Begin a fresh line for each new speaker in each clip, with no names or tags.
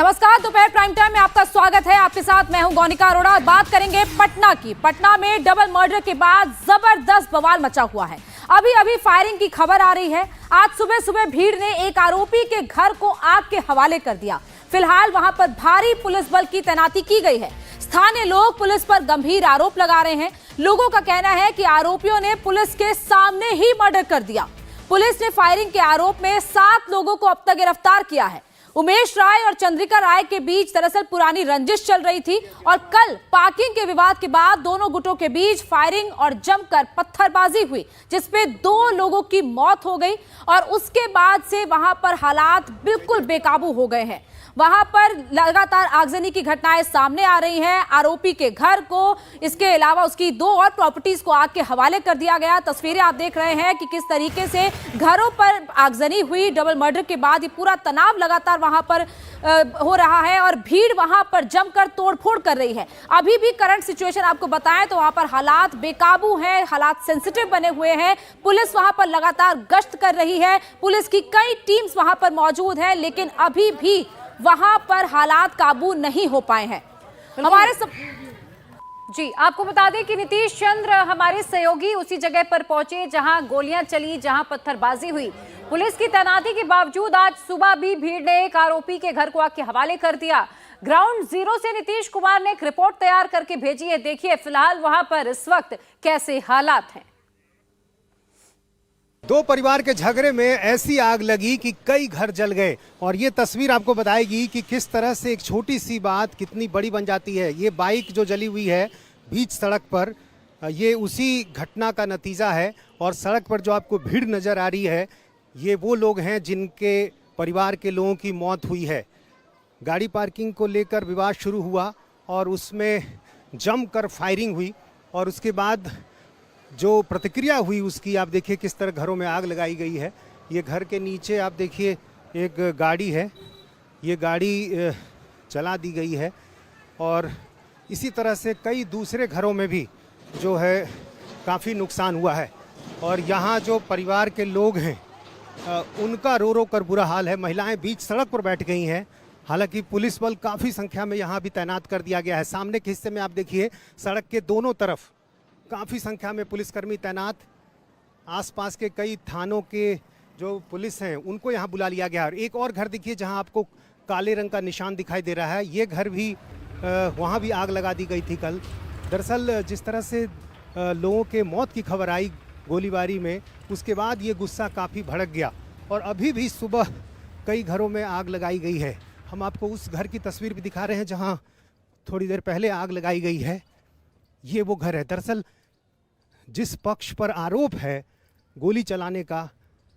नमस्कार, दोपहर prime time में आपका स्वागत है। आपके साथ मैं हूं गौनिका अरोड़ा और बात करेंगे पटना की। पटना में डबल मर्डर के बाद जबरदस्त बवाल मचा हुआ है। अभी अभी फायरिंग की खबर आ रही है। आज सुबह सुबह भीड़ ने एक आरोपी के घर को आग के हवाले कर दिया। फिलहाल वहां पर भारी पुलिस बल की तैनाती की गई है। स्थानीय लोग पुलिस पर गंभीर आरोप लगा रहे हैं। लोगों का कहना है कि आरोपियों ने पुलिस के सामने ही मर्डर कर दिया। पुलिस ने फायरिंग के आरोप में 7 लोगों को अब तक गिरफ्तार किया है। उमेश राय और चंद्रिका राय के बीच दरअसल पुरानी रंजिश चल रही थी और कल पार्किंग के विवाद के बाद दोनों गुटों के बीच फायरिंग और जमकर पत्थरबाजी हुई, जिसमें 2 लोगों की मौत हो गई और उसके बाद से वहां पर हालात बिल्कुल बेकाबू हो गए हैं। वहां पर लगातार आगजनी की घटनाएं सामने आ रही हैं। आरोपी के घर को, इसके अलावा उसकी 2 और प्रॉपर्टीज को आग के हवाले कर दिया गया। तस्वीरें आप देख रहे हैं कि किस तरीके से घरों पर आगजनी हुई। डबल मर्डर के बाद ये पूरा तनाव लगातार वहां पर हो रहा है और भीड़ वहां पर जमकर तोड़फोड़ कर रही है। अभी भी करंट सिचुएशन आपको बताएं तो वहां पर हालात बेकाबू हैं, हालात सेंसिटिव बने हुए हैं। पुलिस वहां पर लगातार गश्त कर रही है। पुलिस की कई टीम्स वहां पर मौजूद है, लेकिन अभी भी वहां पर हालात काबू नहीं हो पाए हैं। हमारे
जी आपको बता दें कि नीतीश चंद्र हमारे सहयोगी उसी जगह पर पहुंचे जहां गोलियां चली, जहां पत्थरबाजी हुई। पुलिस की तैनाती के बावजूद आज सुबह भी भीड़ ने एक आरोपी के घर को आग के हवाले कर दिया। ग्राउंड जीरो से नीतीश कुमार ने एक रिपोर्ट तैयार करके भेजी है। देखिए फिलहाल वहां पर इस वक्त कैसे हालात हैं।
2 परिवार के झगड़े में ऐसी आग लगी कि कई घर जल गए और ये तस्वीर आपको बताएगी कि किस तरह से एक छोटी सी बात कितनी बड़ी बन जाती है। ये बाइक जो जली हुई है बीच सड़क पर, ये उसी घटना का नतीजा है। और सड़क पर जो आपको भीड़ नज़र आ रही है, ये वो लोग हैं जिनके परिवार के लोगों की मौत हुई है। गाड़ी पार्किंग को लेकर विवाद शुरू हुआ और उसमें जमकर फायरिंग हुई और उसके बाद जो प्रतिक्रिया हुई उसकी आप देखिए किस तरह घरों में आग लगाई गई है। ये घर के नीचे आप देखिए एक गाड़ी है, ये गाड़ी जला दी गई है और इसी तरह से कई दूसरे घरों में भी जो है काफ़ी नुकसान हुआ है। और यहाँ जो परिवार के लोग हैं उनका रो रो कर बुरा हाल है। महिलाएं बीच सड़क पर बैठ गई हैं। हालांकि पुलिस बल काफ़ी संख्या में यहाँ भी तैनात कर दिया गया है। सामने के हिस्से में आप देखिए सड़क के दोनों तरफ काफ़ी संख्या में पुलिसकर्मी तैनात। आसपास के कई थानों के जो पुलिस हैं उनको यहाँ बुला लिया गया है। और एक और घर देखिए जहाँ आपको काले रंग का निशान दिखाई दे रहा है, ये घर भी वहाँ भी आग लगा दी गई थी कल। दरअसल जिस तरह से लोगों के मौत की खबर आई गोलीबारी में, उसके बाद ये गुस्सा काफ़ी भड़क गया और अभी भी सुबह कई घरों में आग लगाई गई है। हम आपको उस घर की तस्वीर भी दिखा रहे हैं जहाँ थोड़ी देर पहले आग लगाई गई है। ये वो घर है। दरअसल जिस पक्ष पर आरोप है गोली चलाने का,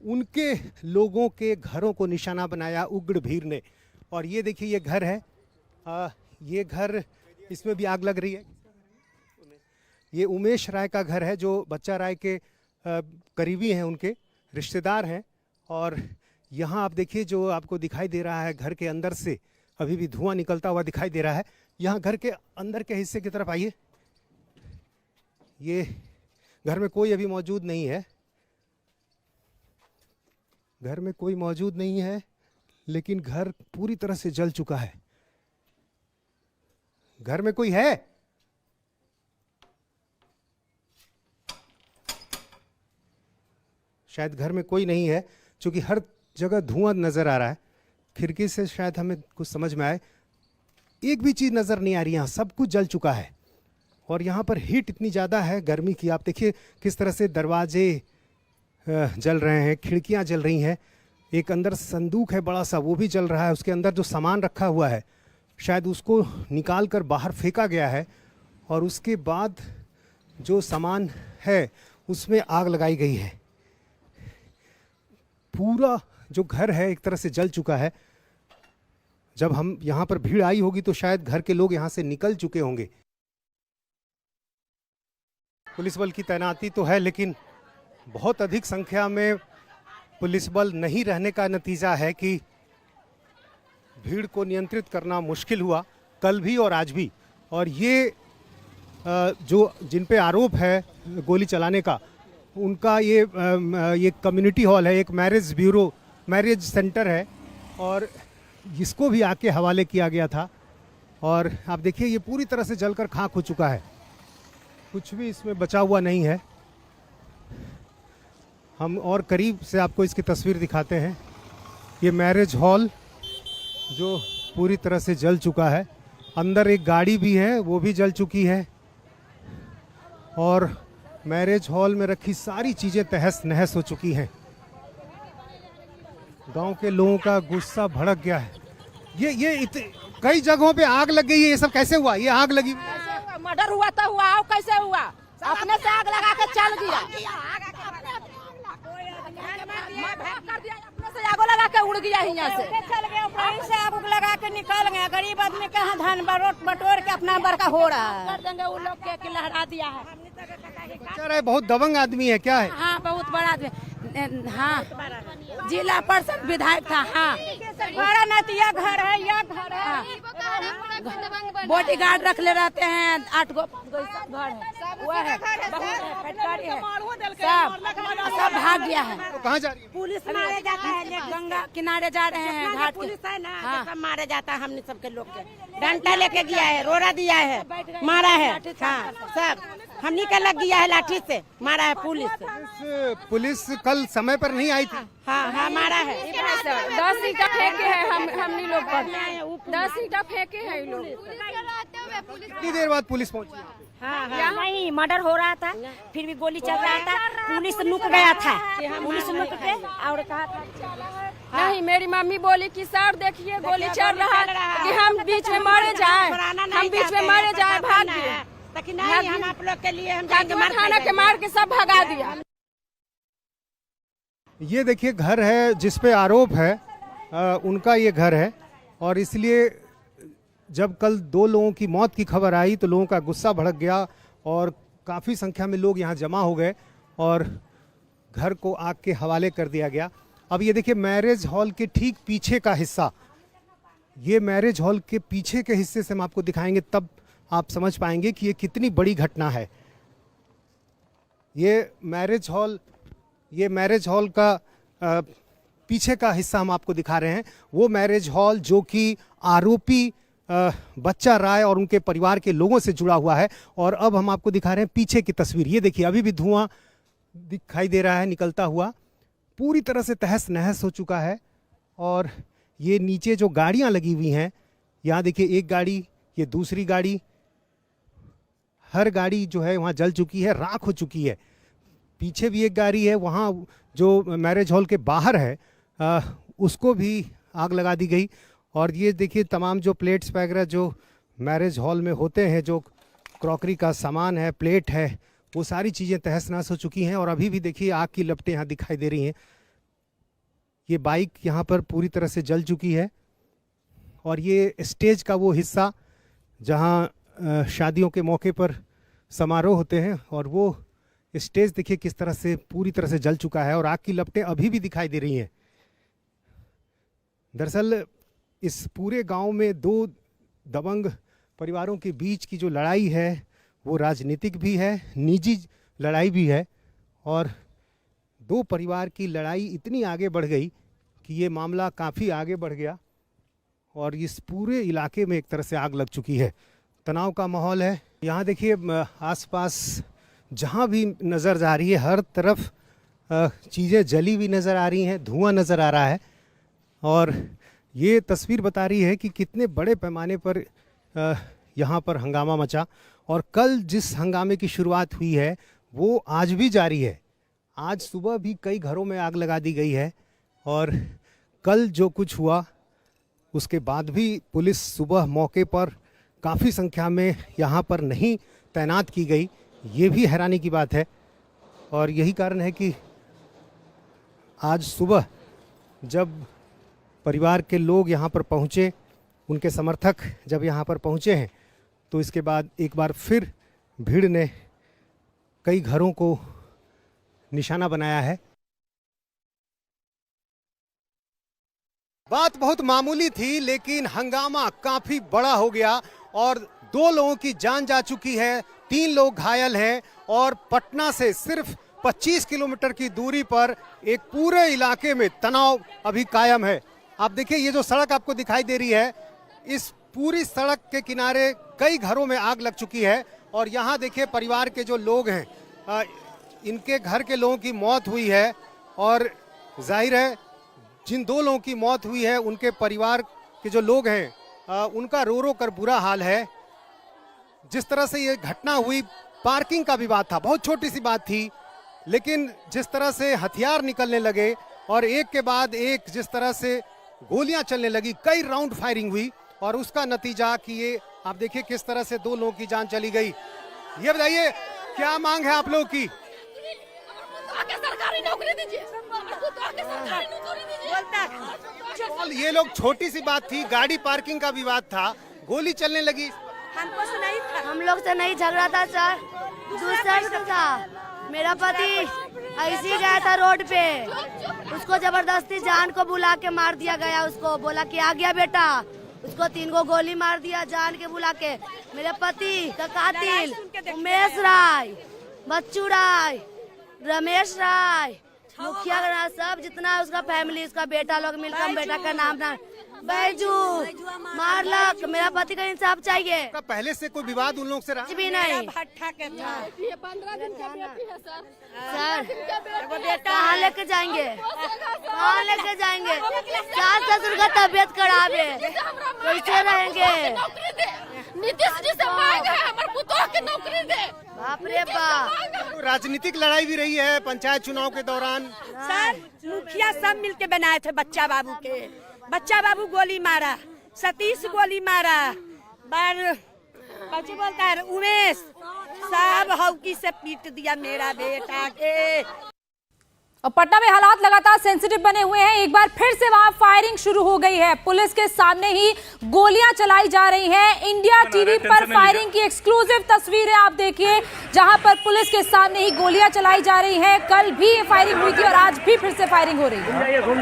उनके लोगों के घरों को निशाना बनाया उग्र भीड़ ने। और ये देखिए ये घर है, ये घर, इसमें भी आग लग रही है। ये उमेश राय का घर है जो बच्चा राय के करीबी हैं, उनके रिश्तेदार हैं। और यहाँ आप देखिए जो आपको दिखाई दे रहा है घर के अंदर से अभी भी धुआं निकलता हुआ दिखाई दे रहा है। यहाँ घर के अंदर के हिस्से की तरफ आइए। ये घर में कोई अभी मौजूद नहीं है, घर में कोई मौजूद नहीं है, लेकिन घर पूरी तरह से जल चुका है। घर में कोई है? शायद घर में कोई नहीं है, क्योंकि हर जगह धुआं नजर आ रहा है। खिड़की से शायद हमें कुछ समझ में आए, एक भी चीज नजर नहीं आ रही। यहाँ सब कुछ जल चुका है और यहाँ पर हीट इतनी ज़्यादा है गर्मी की। आप देखिए किस तरह से दरवाजे जल रहे हैं, खिड़कियाँ जल रही हैं। एक अंदर संदूक है बड़ा सा, वो भी जल रहा है। उसके अंदर जो सामान रखा हुआ है शायद उसको निकाल कर बाहर फेंका गया है और उसके बाद जो सामान है उसमें आग लगाई गई है। पूरा जो घर है एक तरह से जल चुका है। जब हम यहाँ पर भीड़ आई होगी तो शायद घर के लोग यहाँ से निकल चुके होंगे। पुलिस बल की तैनाती तो है, लेकिन बहुत अधिक संख्या में पुलिस बल नहीं रहने का नतीजा है कि भीड़ को नियंत्रित करना मुश्किल हुआ कल भी और आज भी। और ये जो जिन पे आरोप है गोली चलाने का, उनका ये कम्युनिटी हॉल है, एक मैरिज ब्यूरो, मैरिज सेंटर है और इसको भी आग के हवाले किया गया था। और आप देखिए ये पूरी तरह से जलकर खाक हो चुका है, कुछ भी इसमें बचा हुआ नहीं है। हम और करीब से आपको इसकी तस्वीर दिखाते हैं। ये मैरिज हॉल जो पूरी तरह से जल चुका है, अंदर एक गाड़ी भी है वो भी जल चुकी है, और मैरिज हॉल में रखी सारी चीज़ें तहस नहस हो चुकी हैं। गांव के लोगों का गुस्सा भड़क गया है। कई जगहों पे आग लग गई है, ये सब कैसे हुआ? ये आग लगी
मर्डर हुआ तो हुआ, और कैसे हुआ? अपने से आग लगा के चल गया, अपने से आग लगा के उड़ गया यहाँ से, चल गया, से आग लगा के निकल गया। गरीब आदमी के यहाँ धान बटोर के अपना बड़का हो रहा है, कर देंगे वो लोग के लहरा दिया है।
बेचारा बहुत दबंग आदमी है, क्या है?
हाँ बहुत बड़ा आदमी, हाँ जिला परिषद विधायक था। हाँ बड़ा नतिया घर है, यह घर है, बॉडी गार्ड रख ले रहते हैं, 8 गो घर है, वो है, फटकारी है, सब भाग गया है।
तो कहाँ जा रही है?
पुलिस मारे जाता है, गंगा किनारे जा रहे हैं, घाट पुलिस है ना, सब मारे जाता है। हमने सबके लोग के डंडा लेके गया है, रोड़ा दिया है, मारा है, हाँ सब हमने का लग गया है, लाठी से मारा है पुलिस से।
पुलिस कल समय पर नहीं आई थी।
हाँ हाँ मारा है,
10 ईटा फेंके हैं हमनी लोग पर, 10 ईटा फेंके हैं ये लोग।
कितनी देर बाद पुलिस पहुंची?
हाँ वही मर्डर हो रहा था, फिर भी गोली चल रहा था, पुलिस नुक गया था, पुलिस नुक के और कहा था
नहीं, मेरी मम्मी बोली कि सर देखिए गोली चल रहा है कि हम बीच में मारे जाए, हम बीच में मारे जाए, भाग गए।
नहीं हम आप लोग के लिए हम
खाना के मार के सब भगा दिया।
ये देखिए घर है जिस पे आरोप है, उनका ये घर है, और इसलिए जब कल 2 लोगों की मौत की खबर आई तो लोगों का गुस्सा भड़क गया और काफ़ी संख्या में लोग यहाँ जमा हो गए और घर को आग के हवाले कर दिया गया। अब ये देखिए मैरिज हॉल के ठीक पीछे का हिस्सा, ये मैरिज हॉल के पीछे के हिस्से से हम आपको दिखाएंगे, तब आप समझ पाएंगे कि ये कितनी बड़ी घटना है। ये मैरिज हॉल का पीछे का हिस्सा हम आपको दिखा रहे हैं। वो मैरिज हॉल जो कि आरोपी बच्चा राय और उनके परिवार के लोगों से जुड़ा हुआ है। और अब हम आपको दिखा रहे हैं पीछे की तस्वीर। ये देखिए अभी भी धुआं दिखाई दे रहा है निकलता हुआ, पूरी तरह से तहस नहस हो चुका है। और ये नीचे जो गाड़ियां लगी हुई हैं, यहाँ देखिए एक गाड़ी, ये दूसरी गाड़ी, हर गाड़ी जो है वहाँ जल चुकी है, राख हो चुकी है। पीछे भी एक गाड़ी है, वहाँ जो मैरिज हॉल के बाहर है उसको भी आग लगा दी गई। और ये देखिए तमाम जो प्लेट्स वगैरह जो मैरिज हॉल में होते हैं, जो क्रॉकरी का सामान है, प्लेट है, वो सारी चीज़ें तहस नहस हो चुकी हैं। और अभी भी देखिए आग की लपटें यहाँ दिखाई दे रही हैं। ये बाइक यहाँ पर पूरी तरह से जल चुकी है। और ये स्टेज का वो हिस्सा जहाँ शादियों के मौके पर समारोह होते हैं, और वो स्टेज देखिए किस तरह से पूरी तरह से जल चुका है और आग की लपटें अभी भी दिखाई दे रही हैं। दरअसल इस पूरे गांव में 2 दबंग परिवारों के बीच की जो लड़ाई है वो राजनीतिक भी है, निजी लड़ाई भी है। और 2 परिवार की लड़ाई इतनी आगे बढ़ गई कि ये मामला काफ़ी आगे बढ़ गया और इस पूरे इलाके में एक तरह से आग लग चुकी है। तनाव का माहौल है। यहाँ देखिए आसपास जहाँ भी नज़र जा रही है, हर तरफ चीज़ें जली हुई नज़र आ रही हैं, धुआं नज़र आ रहा है। और ये तस्वीर बता रही है कि कितने बड़े पैमाने पर यहाँ पर हंगामा मचा। और कल जिस हंगामे की शुरुआत हुई है वो आज भी जारी है। आज सुबह भी कई घरों में आग लगा दी गई है। और कल जो कुछ हुआ उसके बाद भी पुलिस सुबह मौके पर काफ़ी संख्या में यहाँ पर नहीं तैनात की गई, ये भी हैरानी की बात है। और यही कारण है कि आज सुबह जब परिवार के लोग यहाँ पर पहुँचे, उनके समर्थक जब यहाँ पर पहुँचे हैं, तो इसके बाद एक बार फिर भीड़ ने कई घरों को निशाना बनाया है। बात बहुत मामूली थी लेकिन हंगामा काफी बड़ा हो गया और 2 लोगों की जान जा चुकी है, 3 लोग घायल हैं। और पटना से सिर्फ 25 किलोमीटर की दूरी पर एक पूरे इलाके में तनाव अभी कायम है। आप देखिए ये जो सड़क आपको दिखाई दे रही है, इस पूरी सड़क के किनारे कई घरों में आग लग चुकी है। और यहाँ देखिए परिवार के जो लोग हैं, इनके घर के लोगों की मौत हुई है और जाहिर है जिन 2 लोगों की मौत हुई है उनके परिवार के जो लोग हैं उनका रो रो कर बुरा हाल है। जिस तरह से ये घटना हुई, पार्किंग का विवाद था, बहुत छोटी सी बात थी, लेकिन जिस तरह से हथियार निकलने लगे और एक के बाद एक जिस तरह से गोलियां चलने लगी, कई राउंड फायरिंग हुई और उसका नतीजा कि ये आप देखिए किस तरह से 2 लोगों की जान चली गई। ये बताइए क्या मांग है आप लोगों की?
सरकारी नौकरी दीजिए, सरकारी नौकरी दीजिए।
ये लोग छोटी सी बात थी, गाड़ी पार्किंग का विवाद था, गोली चलने लगी।
हमको से नहीं था, हम लोग से नहीं झगड़ा था सर, दूसरा से था। मेरा पति ऐसे गया था रोड पे, उसको जबरदस्ती जान को बुला के मार दिया गया। उसको बोला कि आ गया बेटा, उसको 3 गो गोली मार दिया जान के बुला के। मेरे पति का कातिल उमेश राय, बच्चू राय, रमेश राय, मुखिया का सब जितना उसका फैमिली, उसका बेटा लोग मिलकर बेटा का नाम ना बैजू मारलक। मेरा पति का इंसाफ चाहिए।
पहले से कोई विवाद उन लोग से रहा?
कुछ भी नहीं।
ये 15 दिन का बेटी है सर।
सर कहाँ लेके जाएंगे, कहाँ लेके जाएंगे? सास ससुर का तबीयत खराब है, कैसे रहेंगे?
नीतीश जी से मांग है हमारे पुतोह के नौकरी दे।
बाप रे बाप।
राजनीतिक लड़ाई भी रही है पंचायत चुनाव के दौरान।
सर मुखिया सब मिलके बनाए थे बच्चा बाबू के, बच्चा बाबू गोली मारा, सतीश गोली मारा, बच्ची बोलता है उमेश, सब हौकी से पीट दिया मेरा बेटा के।
और पटना में हालात लगातार सेंसिटिव बने हुए हैं। एक बार फिर से वहां फायरिंग शुरू हो गई है, पुलिस के सामने ही गोलियां चलाई जा रही हैं। इंडिया टीवी पर फायरिंग की एक्सक्लूसिव तस्वीरें आप देखिए, जहां पर पुलिस के सामने ही गोलियां चलाई जा रही हैं। कल भी ये फायरिंग हुई थी और आज भी फिर से फायरिंग हो रही है।
घूम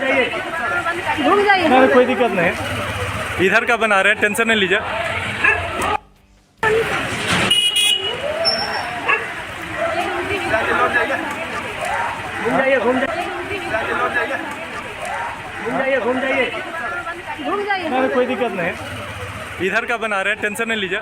जाइए, कोई दिक्कत नहीं, इधर का बना रहे हैं, टेंशन नहीं लीजिए। घूम जाइए, घूम जाइए, कोई दिक्कत नहीं, इधर का बना रहे हैं, टेंशन नहीं लीजिए।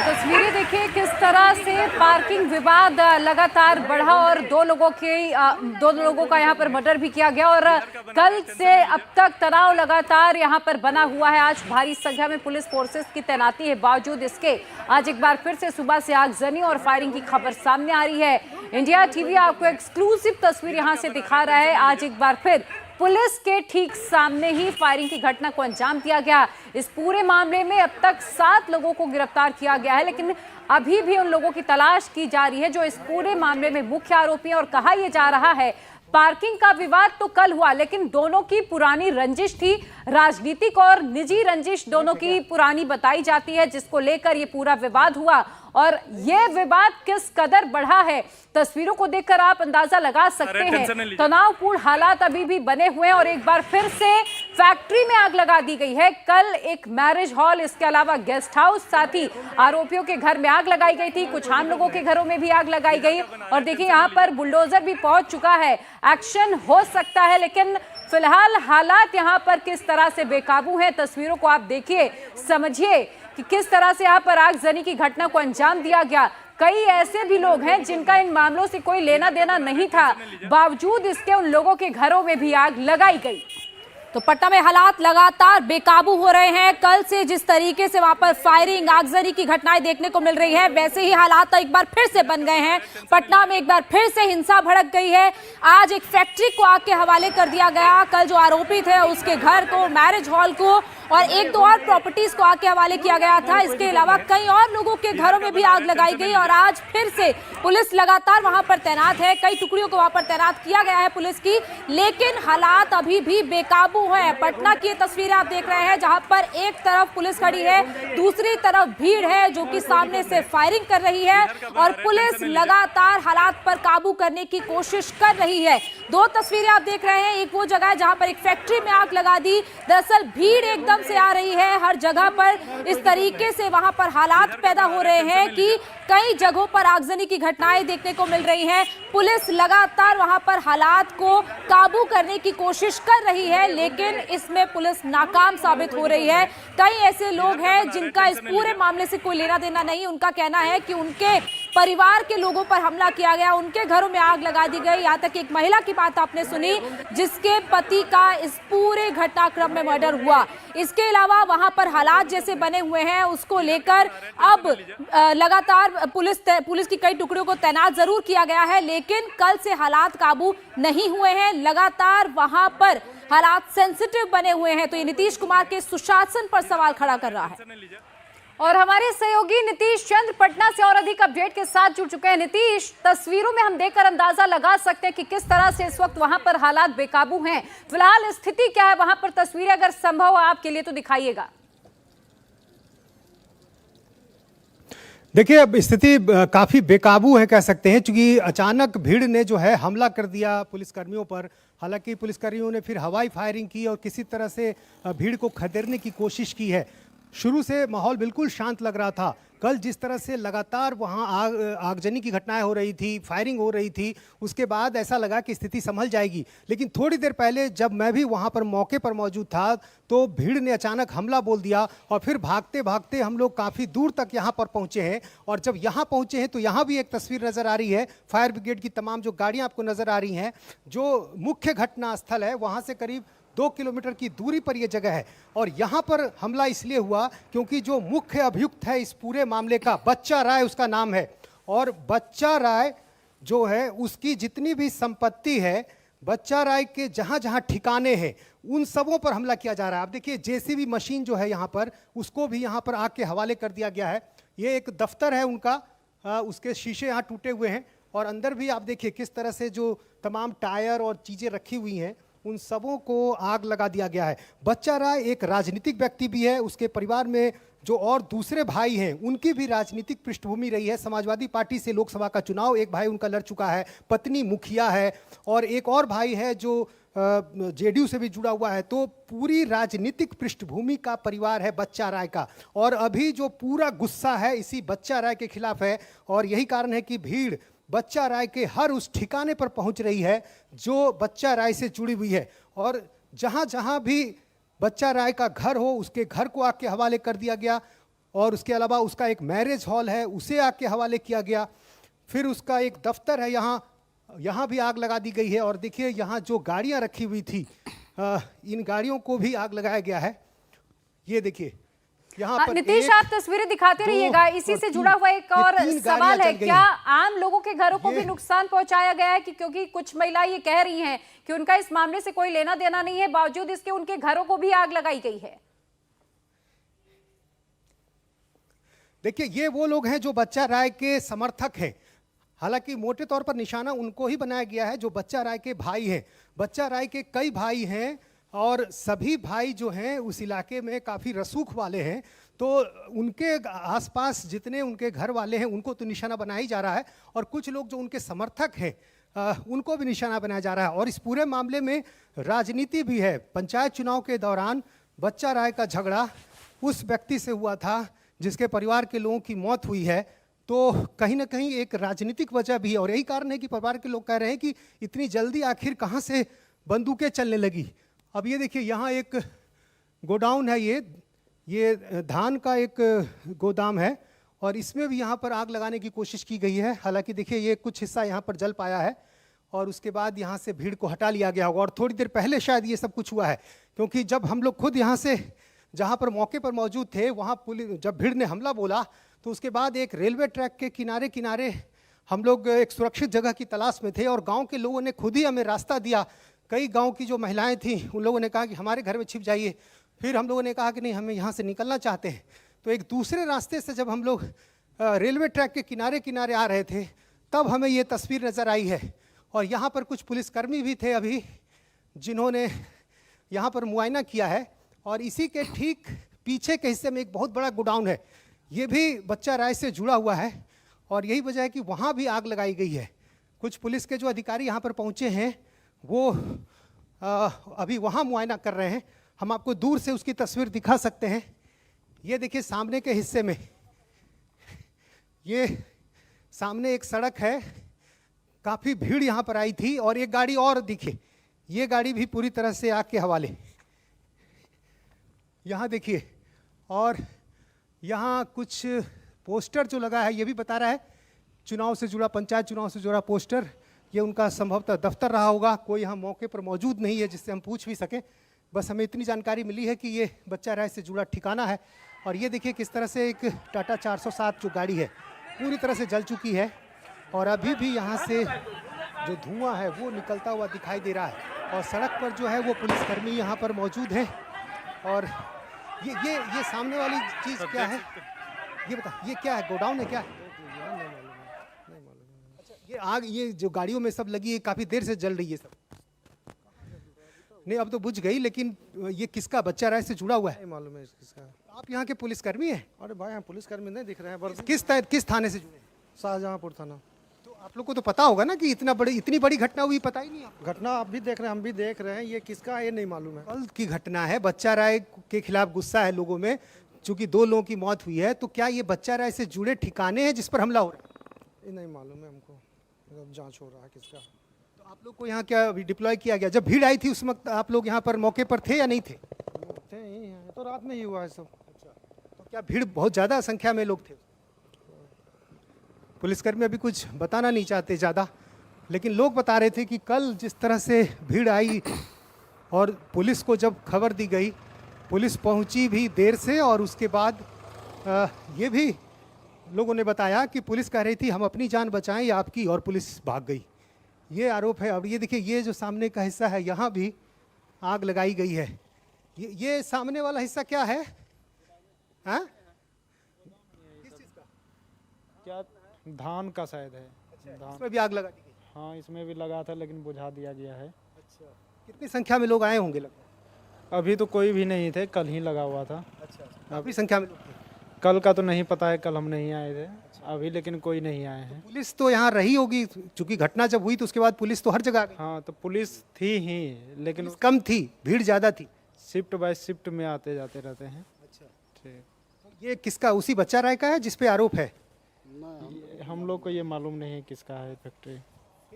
तस्वीरें देखिए किस तरह से पार्किंग विवाद लगातार बढ़ा और 2 लोगों का यहाँ पर मर्डर भी किया गया। और कल से अब तक तनाव लगातार यहाँ पर बना हुआ है। आज भारी संख्या में पुलिस फोर्सेस की तैनाती है, बावजूद इसके आज एक बार फिर से सुबह से आगजनी और फायरिंग की खबर सामने आ रही है। इंडिया टीवी आपको एक्सक्लूसिव तस्वीर यहाँ से दिखा रहा है। आज एक बार फिर पुलिस के ठीक सामने ही फायरिंग की घटना को अंजाम दिया गया। इस पूरे मामले में अब तक 7 लोगों को गिरफ्तार किया गया है, लेकिन अभी भी उन लोगों की तलाश की जा रही है जो इस पूरे मामले में मुख्य आरोपी हैं। और कहा यह जा रहा है पार्किंग का विवाद तो कल हुआ, लेकिन दोनों की पुरानी रंजिश थी, राजनीतिक और निजी रंजिश दोनों की पुरानी बताई जाती है, जिसको लेकर ये पूरा विवाद हुआ। और ये विवाद किस कदर बढ़ा है, तस्वीरों को देखकर आप अंदाजा लगा सकते हैं। तनावपूर्ण हालात अभी भी बने हुए हैं और एक बार फिर से फैक्ट्री में आग लगा दी गई है। कल एक मैरिज हॉल, इसके अलावा गेस्ट हाउस, साथ ही आरोपियों के घर में आग लगाई गई थी। कुछ आम लोगों के घरों में भी आग लगाई गई और देखिए यहाँ पर बुलडोजर भी पहुंच चुका है। एक्शन हो सकता है, लेकिन फिलहाल हालात यहाँ पर किस तरह से बेकाबू हैं, तस्वीरों को आप देखिए, समझिए कि किस तरह से यहाँ पर आगजनी की घटना को अंजाम दिया गया। कई ऐसे भी लोग हैं जिनका इन मामलों से कोई लेना देना नहीं था, बावजूद इसके उन लोगों के घरों में भी आग लगाई गई।
तो पटना में हालात लगातार बेकाबू हो रहे हैं। कल से जिस तरीके से वहां पर फायरिंग, आगजनी की घटनाएं देखने को मिल रही है, वैसे ही हालात एक बार फिर से बन गए हैं। पटना में एक बार फिर से हिंसा भड़क गई है। आज एक फैक्ट्री को आग के हवाले कर दिया गया। कल जो आरोपी थे उसके घर को, मैरिज हॉल को और 1-2 और प्रॉपर्टीज को आग के हवाले किया गया था। इसके अलावा कई और लोगों के घरों में भी आग लगाई गई और आज फिर से पुलिस लगातार वहां पर तैनात है। कई टुकड़ियों को वहां पर तैनात किया गया है पुलिस की, लेकिन हालात अभी भी बेकाबू है। पटना की तस्वीरें आप देख रहे हैं, जहां पर एक तरफ पुलिस खड़ी है, दूसरी तरफ भीड़ है जो कि सामने से फायरिंग कर रही है और पुलिस लगातार हालात पर काबू करने की कोशिश कर रही है। 2 तस्वीरें आप देख रहे हैं, एक वो जगह है जहां पर एक फैक्ट्री में आग लगा दी। दरअसल भीड़ एकदम से आ रही है हर जगह पर, इस तरीके से वहां पर हालात पैदा हो रहे हैं कि कई जगहों पर आगजनी की घटनाएं देखने को मिल रही हैं। पुलिस लगातार वहां पर हालात को काबू करने की कोशिश कर रही है, लेकिन इसमें पुलिस नाकाम साबित हो रही है। कई ऐसे लोग हैं जिनका इस पूरे मामले से कोई लेना देना नहीं। उनका कहना है कि उनके परिवार के लोगों पर हमला किया गया, उनके घरों में आग लगा दी गई। यहाँ तक एक महिला की बात आपने सुनी जिसके पति का इस पूरे घटनाक्रम में मर्डर हुआ। इसके अलावा वहां पर हालात जैसे बने हुए हैं, उसको लेकर अब लगातार पुलिस की कई टुकड़ियों को तैनात जरूर किया गया है, लेकिन कल से हालात काबू नहीं हुए हैं। लगातार वहां पर हालात सेंसिटिव बने हुए हैं। तो ये नीतीश कुमार के सुशासन पर सवाल खड़ा कर रहा है।
और हमारे सहयोगी नीतीश चंद्र पटना से और अधिक अपडेट के साथ जुड़ चुके हैं। नीतीश, तस्वीरों में हम देखकर अंदाजा लगा सकते हैं कि किस तरह से इस वक्त वहां पर हालात बेकाबू हैं। फिलहाल स्थिति क्या है वहां पर? तस्वीरें अगर संभव हो आपके लिए तो दिखाइएगा।
देखिए, अब स्थिति काफी बेकाबू है कह सकते हैं, क्योंकि अचानक भीड़ ने जो है हमला कर दिया पुलिसकर्मियों पर। हालांकि पुलिसकर्मियों ने फिर हवाई फायरिंग की और किसी तरह से भीड़ को खदेड़ने की कोशिश की है। शुरू से माहौल बिल्कुल शांत लग रहा था। कल जिस तरह से लगातार वहाँ आगजनी की घटनाएं हो रही थी, फायरिंग हो रही थी, उसके बाद ऐसा लगा कि स्थिति संभल जाएगी। लेकिन थोड़ी देर पहले जब मैं भी वहाँ पर मौके पर मौजूद था तो भीड़ ने अचानक हमला बोल दिया और फिर भागते भागते हम लोग काफ़ी दूर तक यहाँ पर पहुँचे हैं। और जब यहाँ पहुँचे हैं तो यहाँ भी एक तस्वीर नज़र आ रही है। फायर ब्रिगेड की तमाम जो गाड़ियाँ आपको नज़र आ रही हैं, जो मुख्य घटना स्थल है वहाँ से करीब 2 किलोमीटर की दूरी पर यह जगह है। और यहाँ पर हमला इसलिए हुआ क्योंकि जो मुख्य अभियुक्त है इस पूरे मामले का, बच्चा राय उसका नाम है, और बच्चा राय जो है उसकी जितनी भी संपत्ति है, बच्चा राय के जहाँ जहाँ ठिकाने हैं उन सबों पर हमला किया जा रहा है। आप देखिए, जेसीबी मशीन जो है यहाँ पर, उसको भी यहाँ पर आग के हवाले कर दिया गया है। ये एक दफ्तर है उनका, उसके शीशे यहाँ टूटे हुए हैं और अंदर भी आप देखिए किस तरह से जो तमाम टायर और चीज़ें रखी हुई हैं उन सबों को आग लगा दिया गया है। बच्चा राय एक राजनीतिक व्यक्ति भी है। उसके परिवार में जो और दूसरे भाई हैं उनकी भी राजनीतिक पृष्ठभूमि रही है। समाजवादी पार्टी से लोकसभा का चुनाव एक भाई उनका लड़ चुका है, पत्नी मुखिया है, और एक और भाई है जो जेडीयू से भी जुड़ा हुआ है। तो पूरी राजनीतिक पृष्ठभूमि का परिवार है बच्चा राय का। और अभी जो पूरा गुस्सा है इसी बच्चा राय के खिलाफ है, और यही कारण है कि भीड़ बच्चा राय के हर उस ठिकाने पर पहुंच रही है जो बच्चा राय से जुड़ी हुई है। और जहां जहां भी बच्चा राय का घर हो उसके घर को आग के हवाले कर दिया गया, और उसके अलावा उसका एक मैरिज हॉल है उसे आग के हवाले किया गया। फिर उसका एक दफ्तर है, यहाँ भी आग लगा दी गई है। और देखिए यहाँ जो गाड़ियाँ रखी हुई थी, इन गाड़ियों को भी आग लगाया गया है। ये देखिए यहाँ पर
नीतीश, आप तस्वीरें दिखाते रहिएगा। इसी से जुड़ा हुआ एक और सवाल है, क्या आम लोगों के घरों को भी नुकसान पहुंचाया गया है? क्योंकि कुछ महिलाएं ये कह रही हैं कि उनका इस मामले से कोई लेना देना नहीं है, बावजूद इसके उनके घरों को भी आग लगाई गई है।
देखिए, ये वो लोग हैं जो बच्चा राय के समर्थक हैं। हालांकि मोटे तौर पर निशाना उनको ही बनाया गया है जो बच्चा राय के भाई हैं। बच्चा राय के कई भाई हैं और सभी भाई जो हैं उस इलाके में काफ़ी रसूख वाले हैं, तो उनके आसपास जितने उनके घर वाले हैं उनको तो निशाना बनाया ही जा रहा है, और कुछ लोग जो उनके समर्थक हैं उनको भी निशाना बनाया जा रहा है। और इस पूरे मामले में राजनीति भी है। पंचायत चुनाव के दौरान बच्चा राय का झगड़ा उस व्यक्ति से हुआ था जिसके परिवार के लोगों की मौत हुई है, तो कहीं ना कहीं एक राजनीतिक वजह भी है। और यही कारण है कि परिवार के लोग कह रहे हैं कि इतनी जल्दी आखिर कहाँ से बंदूकें चलने लगी। अब ये देखिए, यहाँ एक गोडाउन है, ये धान का एक गोदाम है, और इसमें भी यहाँ पर आग लगाने की कोशिश की गई है। हालांकि देखिए ये कुछ हिस्सा यहाँ पर जल पाया है और उसके बाद यहाँ से भीड़ को हटा लिया गया होगा। और थोड़ी देर पहले शायद ये सब कुछ हुआ है, क्योंकि जब हम लोग खुद यहाँ से जहाँ पर मौके पर मौजूद थे वहाँ पुलिस जब भीड़ ने हमला बोला तो उसके बाद एक रेलवे ट्रैक के किनारे किनारे हम लोग एक सुरक्षित जगह की तलाश में थे, और गाँव के लोगों ने खुद ही हमें रास्ता दिया। कई गांव की जो महिलाएं थीं उन लोगों ने कहा कि हमारे घर में छिप जाइए। फिर हम लोगों ने कहा कि नहीं, हमें यहाँ से निकलना चाहते हैं। तो एक दूसरे रास्ते से जब हम लोग रेलवे ट्रैक के किनारे किनारे आ रहे थे तब हमें ये तस्वीर नज़र आई है। और यहाँ पर कुछ पुलिसकर्मी भी थे अभी जिन्होंने यहाँ पर मुआयना किया है। और इसी के ठीक पीछे के हिस्से में एक बहुत बड़ा गोडाउन है, ये भी बच्चा राय से जुड़ा हुआ है, और यही वजह है कि वहाँ भी आग लगाई गई है। कुछ पुलिस के जो अधिकारी यहाँ पर पहुँचे हैं वो अभी वहाँ मुआयना कर रहे हैं। हम आपको दूर से उसकी तस्वीर दिखा सकते हैं। ये देखिए सामने के हिस्से में सामने एक सड़क है, काफ़ी भीड़ यहाँ पर आई थी और एक गाड़ी और दिखे, ये गाड़ी भी पूरी तरह से आग के हवाले। यहाँ देखिए, और यहाँ कुछ पोस्टर जो लगा है ये भी बता रहा है चुनाव से जुड़ा, पंचायत चुनाव से जुड़ा पोस्टर, ये उनका संभवतः दफ्तर रहा होगा। कोई यहाँ मौके पर मौजूद नहीं है जिससे हम पूछ भी सकें, बस हमें इतनी जानकारी मिली है कि ये बच्चा राय से जुड़ा ठिकाना है। और ये देखिए किस तरह से एक टाटा 407 जो गाड़ी है पूरी तरह से जल चुकी है और अभी भी यहाँ से जो धुआं है वो निकलता हुआ दिखाई दे रहा है। और सड़क पर जो है वो पुलिसकर्मी यहाँ पर मौजूद हैं। और ये सामने वाली चीज़ क्या है, ये बता, ये क्या है, गोडाउन है क्या है? अच्छा, ये आग, ये जो गाड़ियों में सब लगी है काफ़ी देर से जल रही है सब। नहीं अब तो बुझ गई, लेकिन ये किसका, बच्चा राय से जुड़ा हुआ है?
मालूम है किसका।
आप यहाँ के पुलिसकर्मी हैं?
अरे भाई, हम पुलिसकर्मी नहीं दिख रहे हैं।
किस थाने से जुड़े हैं?
शाहजहांपुर थाना।
तो आप लोग को तो पता होगा ना कि इतनी बड़ी घटना हुई, पता ही नहीं आपको?
घटना आप भी देख रहे हैं, हम भी देख रहे हैं, ये किसका है ये नहीं मालूम है।
कल की घटना है, बच्चा राय के खिलाफ गुस्सा है लोगों में, चूंकि 2 लोगों की मौत हुई है। तो क्या ये बच्चा राय से जुड़े ठिकाने हैं जिस पर हमला हो रहा है?
ये नहीं मालूम है हमको, जांच हो रहा है किसका।
तो आप लोग को यहाँ क्या अभी डिप्लॉय किया गया? जब भीड़ आई थी उस वक्त आप लोग यहाँ पर मौके पर थे या नहीं थे?
थे ही हैं, तो रात में ही हुआ है सब।
तो क्या भीड़ बहुत ज़्यादा संख्या में लोग थे? पुलिसकर्मी अभी कुछ बताना नहीं चाहते ज़्यादा, लेकिन लोग बता रहे थे कि कल जिस तरह से भीड़ आई और पुलिस को जब खबर दी गई, पुलिस पहुंची भी देर से, और उसके बाद ये भी लोगों ने बताया कि पुलिस कह रही थी हम अपनी जान बचाएं या आपकी, और पुलिस भाग गई। ये आरोप है। अब ये देखिए, ये जो सामने का हिस्सा है यहाँ भी आग लगाई गई है। ये सामने वाला हिस्सा क्या है? हाँ,
क्या धान का शायद है। धान,
इसमें भी आग लगा दी गई?
हाँ इसमें भी लगा था लेकिन बुझा दिया गया है।
अच्छा, कितनी संख्या में लोग आए होंगे लगभग?
अभी तो कोई भी नहीं थे, कल ही लगा हुआ था।
अच्छा, काफी संख्या में लोग थे।
कल का तो नहीं पता है, कल हम नहीं आए थे। अभी लेकिन कोई नहीं आए हैं।
पुलिस तो यहाँ रही होगी, चूंकि घटना जब हुई तो उसके बाद पुलिस तो हर जगह आ गई।
हाँ तो पुलिस थी ही, लेकिन
पुलिस कम थी, भीड़ ज़्यादा थी।
शिफ्ट बाय शिफ्ट में आते जाते रहते हैं।
अच्छा,
ठीक,
ये किसका, उसी बच्चा राय का है जिस पे आरोप है?
हम लोग को ये मालूम नहीं है किसका है फैक्ट्री।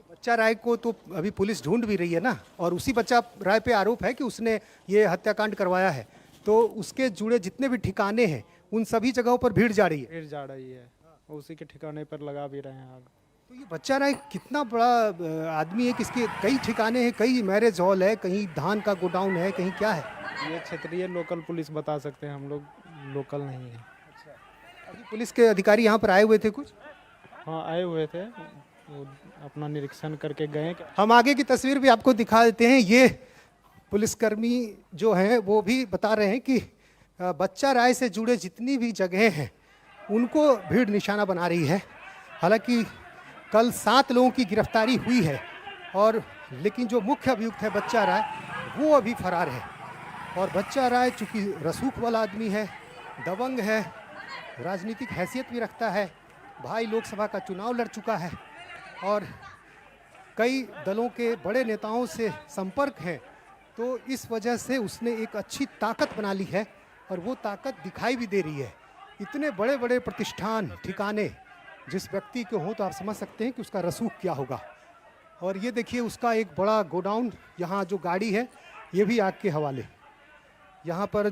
बच्चा राय को तो अभी पुलिस ढूंढ भी रही है ना, और उसी बच्चा राय पे आरोप है कि उसने ये हत्याकांड करवाया है। तो उसके जुड़े जितने भी ठिकाने हैं उन सभी जगहों पर भीड़ जा रही है।
भीड़ जा रही है, उसी के ठिकाने पर लगा भी रहे हैं आग।
तो ये बच्चा राय कितना बड़ा आदमी है, किसके कई ठिकाने हैं, कई मैरिज हॉल है, कहीं धान का गोडाउन है, कहीं क्या है?
ये क्षेत्रीय लोकल पुलिस बता सकते हैं, हम लोग लोकल नहीं है।
अभी पुलिस के अधिकारी यहाँ पर आए हुए थे कुछ?
हाँ आए हुए थे, वो अपना निरीक्षण करके गए।
हम आगे की तस्वीर भी आपको दिखा देते हैं। ये पुलिसकर्मी जो हैं वो भी बता रहे हैं कि बच्चा राय से जुड़े जितनी भी जगहें हैं उनको भीड़ निशाना बना रही है। हालांकि कल 7 लोगों की गिरफ्तारी हुई है, और लेकिन जो मुख्य अभियुक्त है बच्चा राय, वो अभी फरार है। और बच्चा राय चूँकि रसूख वाला आदमी है, दबंग है, राजनीतिक हैसियत भी रखता है, भाई लोकसभा का चुनाव लड़ चुका है और कई दलों के बड़े नेताओं से संपर्क है, तो इस वजह से उसने एक अच्छी ताकत बना ली है और वो ताकत दिखाई भी दे रही है। इतने बड़े बड़े प्रतिष्ठान ठिकाने जिस व्यक्ति के हों तो आप समझ सकते हैं कि उसका रसूख क्या होगा। और ये देखिए उसका एक बड़ा गोडाउन, यहाँ जो गाड़ी है ये भी आग के हवाले। यहाँ पर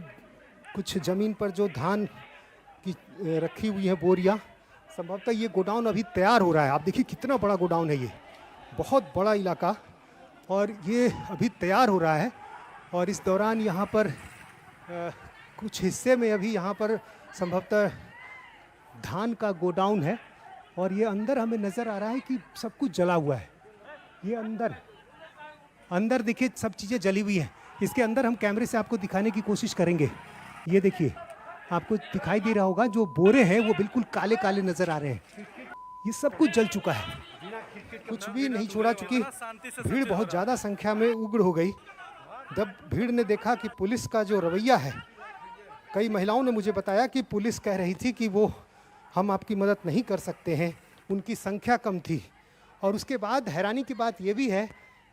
कुछ ज़मीन पर जो धान की रखी हुई है बोरियाँ, संभवतः ये गोडाउन अभी तैयार हो रहा है। आप देखिए कितना बड़ा गोडाउन है, ये बहुत बड़ा इलाका, और ये अभी तैयार हो रहा है। और इस दौरान यहाँ पर कुछ हिस्से में अभी यहाँ पर संभवतः धान का गोडाउन है, और ये अंदर हमें नज़र आ रहा है कि सब कुछ जला हुआ है। ये अंदर देखिए सब चीज़ें जली हुई हैं। इसके अंदर हम कैमरे से आपको दिखाने की कोशिश करेंगे। ये देखिए आपको दिखाई दे रहा होगा, जो बोरे हैं वो बिल्कुल काले काले नज़र आ रहे हैं। ये सब कुछ जल चुका है, कुछ भी नहीं छोड़ा, चूँकि भीड़ बहुत ज़्यादा संख्या में उग्र हो गई। जब भीड़ ने देखा कि पुलिस का जो रवैया है, कई महिलाओं ने मुझे बताया कि पुलिस कह रही थी कि वो हम आपकी मदद नहीं कर सकते हैं, उनकी संख्या कम थी। और उसके बाद हैरानी की बात ये भी है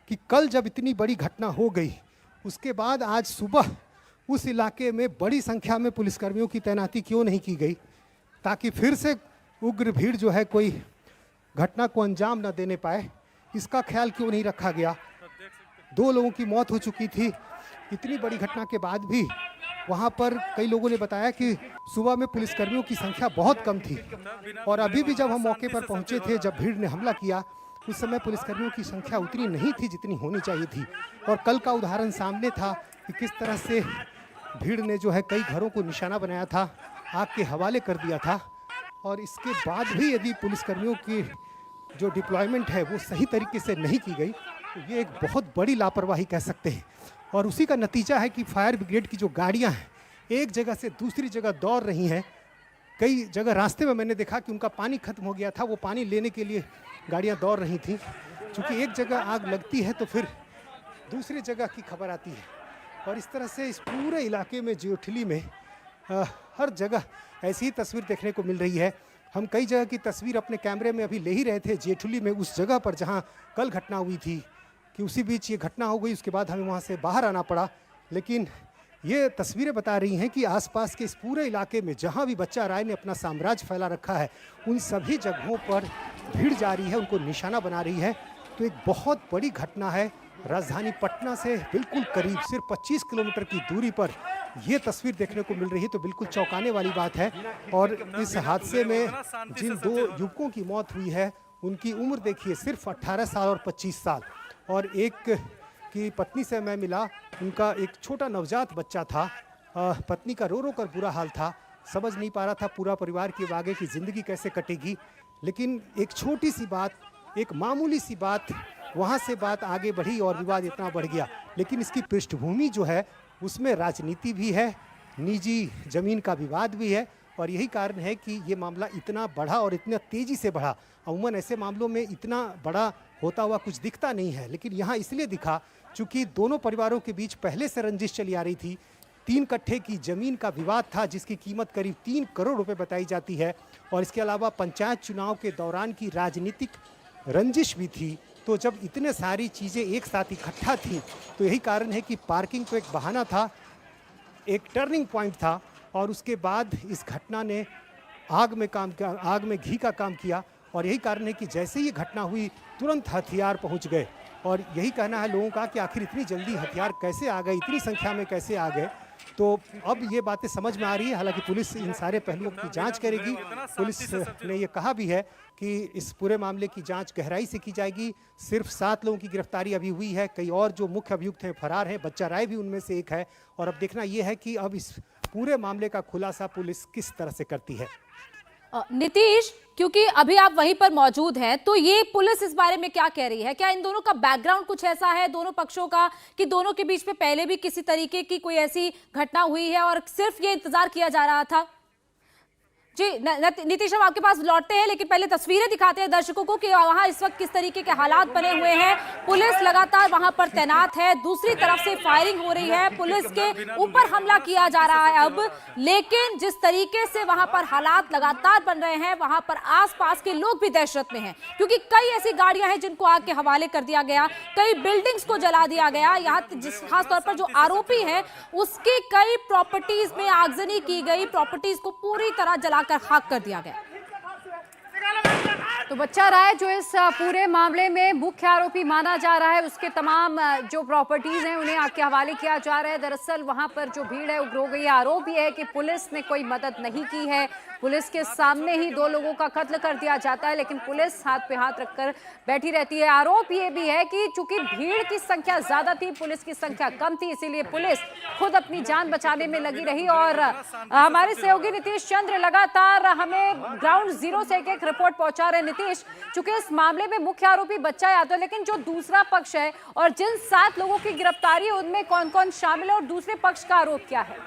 कि कल जब इतनी बड़ी घटना हो गई, उसके बाद आज सुबह उस इलाके में बड़ी संख्या में पुलिसकर्मियों की तैनाती क्यों नहीं की गई, ताकि फिर से उग्र भीड़ जो है कोई घटना को अंजाम न देने पाए, इसका ख्याल क्यों नहीं रखा गया। 2 लोगों की मौत हो चुकी थी। इतनी बड़ी घटना के बाद भी वहाँ पर कई लोगों ने बताया कि सुबह में पुलिसकर्मियों की संख्या बहुत कम थी और अभी भी जब हम मौके पर पहुँचे थे, जब भीड़ ने हमला किया, उस समय पुलिसकर्मियों की संख्या उतनी नहीं थी जितनी होनी चाहिए थी। और कल का उदाहरण सामने था कि किस तरह से भीड़ ने जो है कई घरों को निशाना बनाया था, आग के हवाले कर दिया था। और इसके बाद भी यदि पुलिसकर्मियों की जो डिप्लॉयमेंट है वो सही तरीके से नहीं की गई तो ये एक बहुत बड़ी लापरवाही कह सकते हैं। और उसी का नतीजा है कि फायर ब्रिगेड की जो गाड़ियां हैं एक जगह से दूसरी जगह दौड़ रही हैं। कई जगह रास्ते में मैंने देखा कि उनका पानी खत्म हो गया था, वो पानी लेने के लिए गाड़ियां दौड़ रही थी। क्योंकि एक जगह आग लगती है तो फिर दूसरी जगह की खबर आती है। और इस तरह से इस पूरे इलाके में जेठली में हर जगह ऐसी ही तस्वीर देखने को मिल रही है। हम कई जगह की तस्वीर अपने कैमरे में अभी ले ही रहे थे जेठली में, उस जगह पर जहां कल घटना हुई थी, कि उसी बीच ये घटना हो गई। उसके बाद हमें वहां से बाहर आना पड़ा। लेकिन ये तस्वीरें बता रही हैं कि आसपास के इस पूरे इलाके में जहां भी बच्चा राय ने अपना साम्राज्य फैला रखा है, उन सभी जगहों पर भीड़ जारी है, उनको निशाना बना रही है। तो एक बहुत बड़ी घटना है। राजधानी पटना से बिल्कुल करीब सिर्फ 25 किलोमीटर की दूरी पर ये तस्वीर देखने को मिल रही है। तो बिल्कुल चौंकाने वाली बात है। और इस हादसे में जिन 2 युवकों की मौत हुई है उनकी उम्र देखिए सिर्फ 18 साल और 25 साल। और एक की पत्नी से मैं मिला, उनका एक छोटा नवजात बच्चा था। पत्नी का रो रो कर बुरा हाल था, समझ नहीं पा रहा था पूरा परिवार की आगे की ज़िंदगी कैसे कटेगी। लेकिन एक छोटी सी बात, एक मामूली सी बात, वहाँ से बात आगे बढ़ी और विवाद इतना बढ़ गया। लेकिन इसकी पृष्ठभूमि जो है उसमें राजनीति भी है, निजी ज़मीन का विवाद भी है। और यही कारण है कि ये मामला इतना बढ़ा और इतना तेज़ी से बढ़ा। अमूमन ऐसे मामलों में इतना बड़ा होता हुआ कुछ दिखता नहीं है, लेकिन यहाँ इसलिए दिखा चूँकि दोनों परिवारों के बीच पहले से रंजिश चली आ रही थी। 3 कट्ठे की ज़मीन का विवाद था जिसकी कीमत करीब 3 करोड़ रुपए बताई जाती है। और इसके अलावा पंचायत चुनाव के दौरान की राजनीतिक रंजिश भी थी। तो जब इतने सारी चीज़ें एक साथ इकट्ठा थी तो यही कारण है कि पार्किंग तो एक बहाना था, एक टर्निंग पॉइंट था। और उसके बाद इस घटना ने आग में घी का काम किया। और यही कारण है कि जैसे ही ये घटना हुई तुरंत हथियार पहुंच गए। और यही कहना है लोगों का कि आखिर इतनी जल्दी हथियार कैसे आ गए, इतनी संख्या में कैसे आ गए। तो अब ये बातें समझ में आ रही है। हालांकि पुलिस इन सारे पहलुओं की जांच करेगी। पुलिस ने ये कहा भी है कि इस पूरे मामले की जांच गहराई से की जाएगी। सिर्फ 7 लोगों की गिरफ्तारी अभी हुई है, कई और जो मुख्य अभियुक्त हैं फरार हैं, बच्चा राय भी उनमें से एक है। और अब देखना ये है कि अब इस पूरे मामले का खुलासा पुलिस किस तरह से करती है।
नीतीश, क्योंकि अभी आप वहीं पर मौजूद हैं, तो ये पुलिस इस बारे में क्या कह रही है? क्या इन दोनों का बैकग्राउंड कुछ ऐसा है दोनों पक्षों का कि दोनों के बीच में पहले भी किसी तरीके की कोई ऐसी घटना हुई है और सिर्फ ये इंतजार किया जा रहा था? जी नीतीश, हम आपके पास लौटते हैं, लेकिन पहले तस्वीरें दिखाते हैं दर्शकों को कि वहां इस वक्त किस तरीके के हालात बने हुए हैं। पुलिस लगातार वहां पर तैनात है, दूसरी तरफ से फायरिंग हो रही है, पुलिस के ऊपर हमला किया जा रहा है अब। लेकिन जिस तरीके से वहां पर हालात लगातार बन रहे हैं, वहां पर आसपास के लोग भी दहशत में हैं, क्योंकि कई ऐसी गाड़ियां हैं जिनको आग के हवाले कर दिया गया, कई बिल्डिंग्स को जला दिया गया। यहाँ खासतौर पर जो आरोपी है उसकी कई प्रॉपर्टीज में आगजनी की गई, प्रॉपर्टीज को पूरी तरह जला कर खाक कर दिया गया।
तो बच्चा राय जो इस पूरे मामले में मुख्य आरोपी माना जा रहा है, उसके तमाम जो प्रॉपर्टीज हैं उन्हें आग के हवाले किया जा रहा है। दरअसल वहां पर जो भीड़ है उग्र हो गई है। आरोप यह है कि पुलिस ने कोई मदद नहीं की है, पुलिस के सामने ही 2 लोगों का कत्ल कर दिया जाता है, लेकिन पुलिस हाथ पे हाथ रखकर बैठी रहती है। आरोप ये भी है कि चूंकि भीड़ की संख्या ज्यादा थी, पुलिस की संख्या कम थी, इसीलिए पुलिस खुद अपनी जान बचाने में लगी रही। और हमारे सहयोगी नीतीश चंद्र लगातार हमें ग्राउंड जीरो से एक रिपोर्ट पहुंचा रहे हैं। नीतीश, चूंकि इस मामले में मुख्य आरोपी बच्चा यादव, लेकिन जो दूसरा पक्ष है और जिन 7 लोगों की गिरफ्तारी है उनमें कौन कौन शामिल है और दूसरे पक्ष का आरोप क्या है?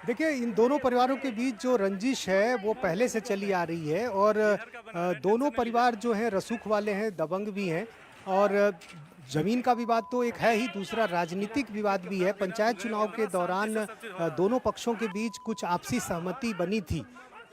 देखिए, इन दोनों परिवारों के बीच जो रंजिश है वो पहले से चली आ रही है। और दोनों परिवार जो हैं रसूख वाले हैं, दबंग भी हैं। और जमीन का विवाद तो एक है ही, दूसरा राजनीतिक विवाद भी है। पंचायत चुनाव के दौरान दोनों पक्षों के बीच कुछ आपसी सहमति बनी थी।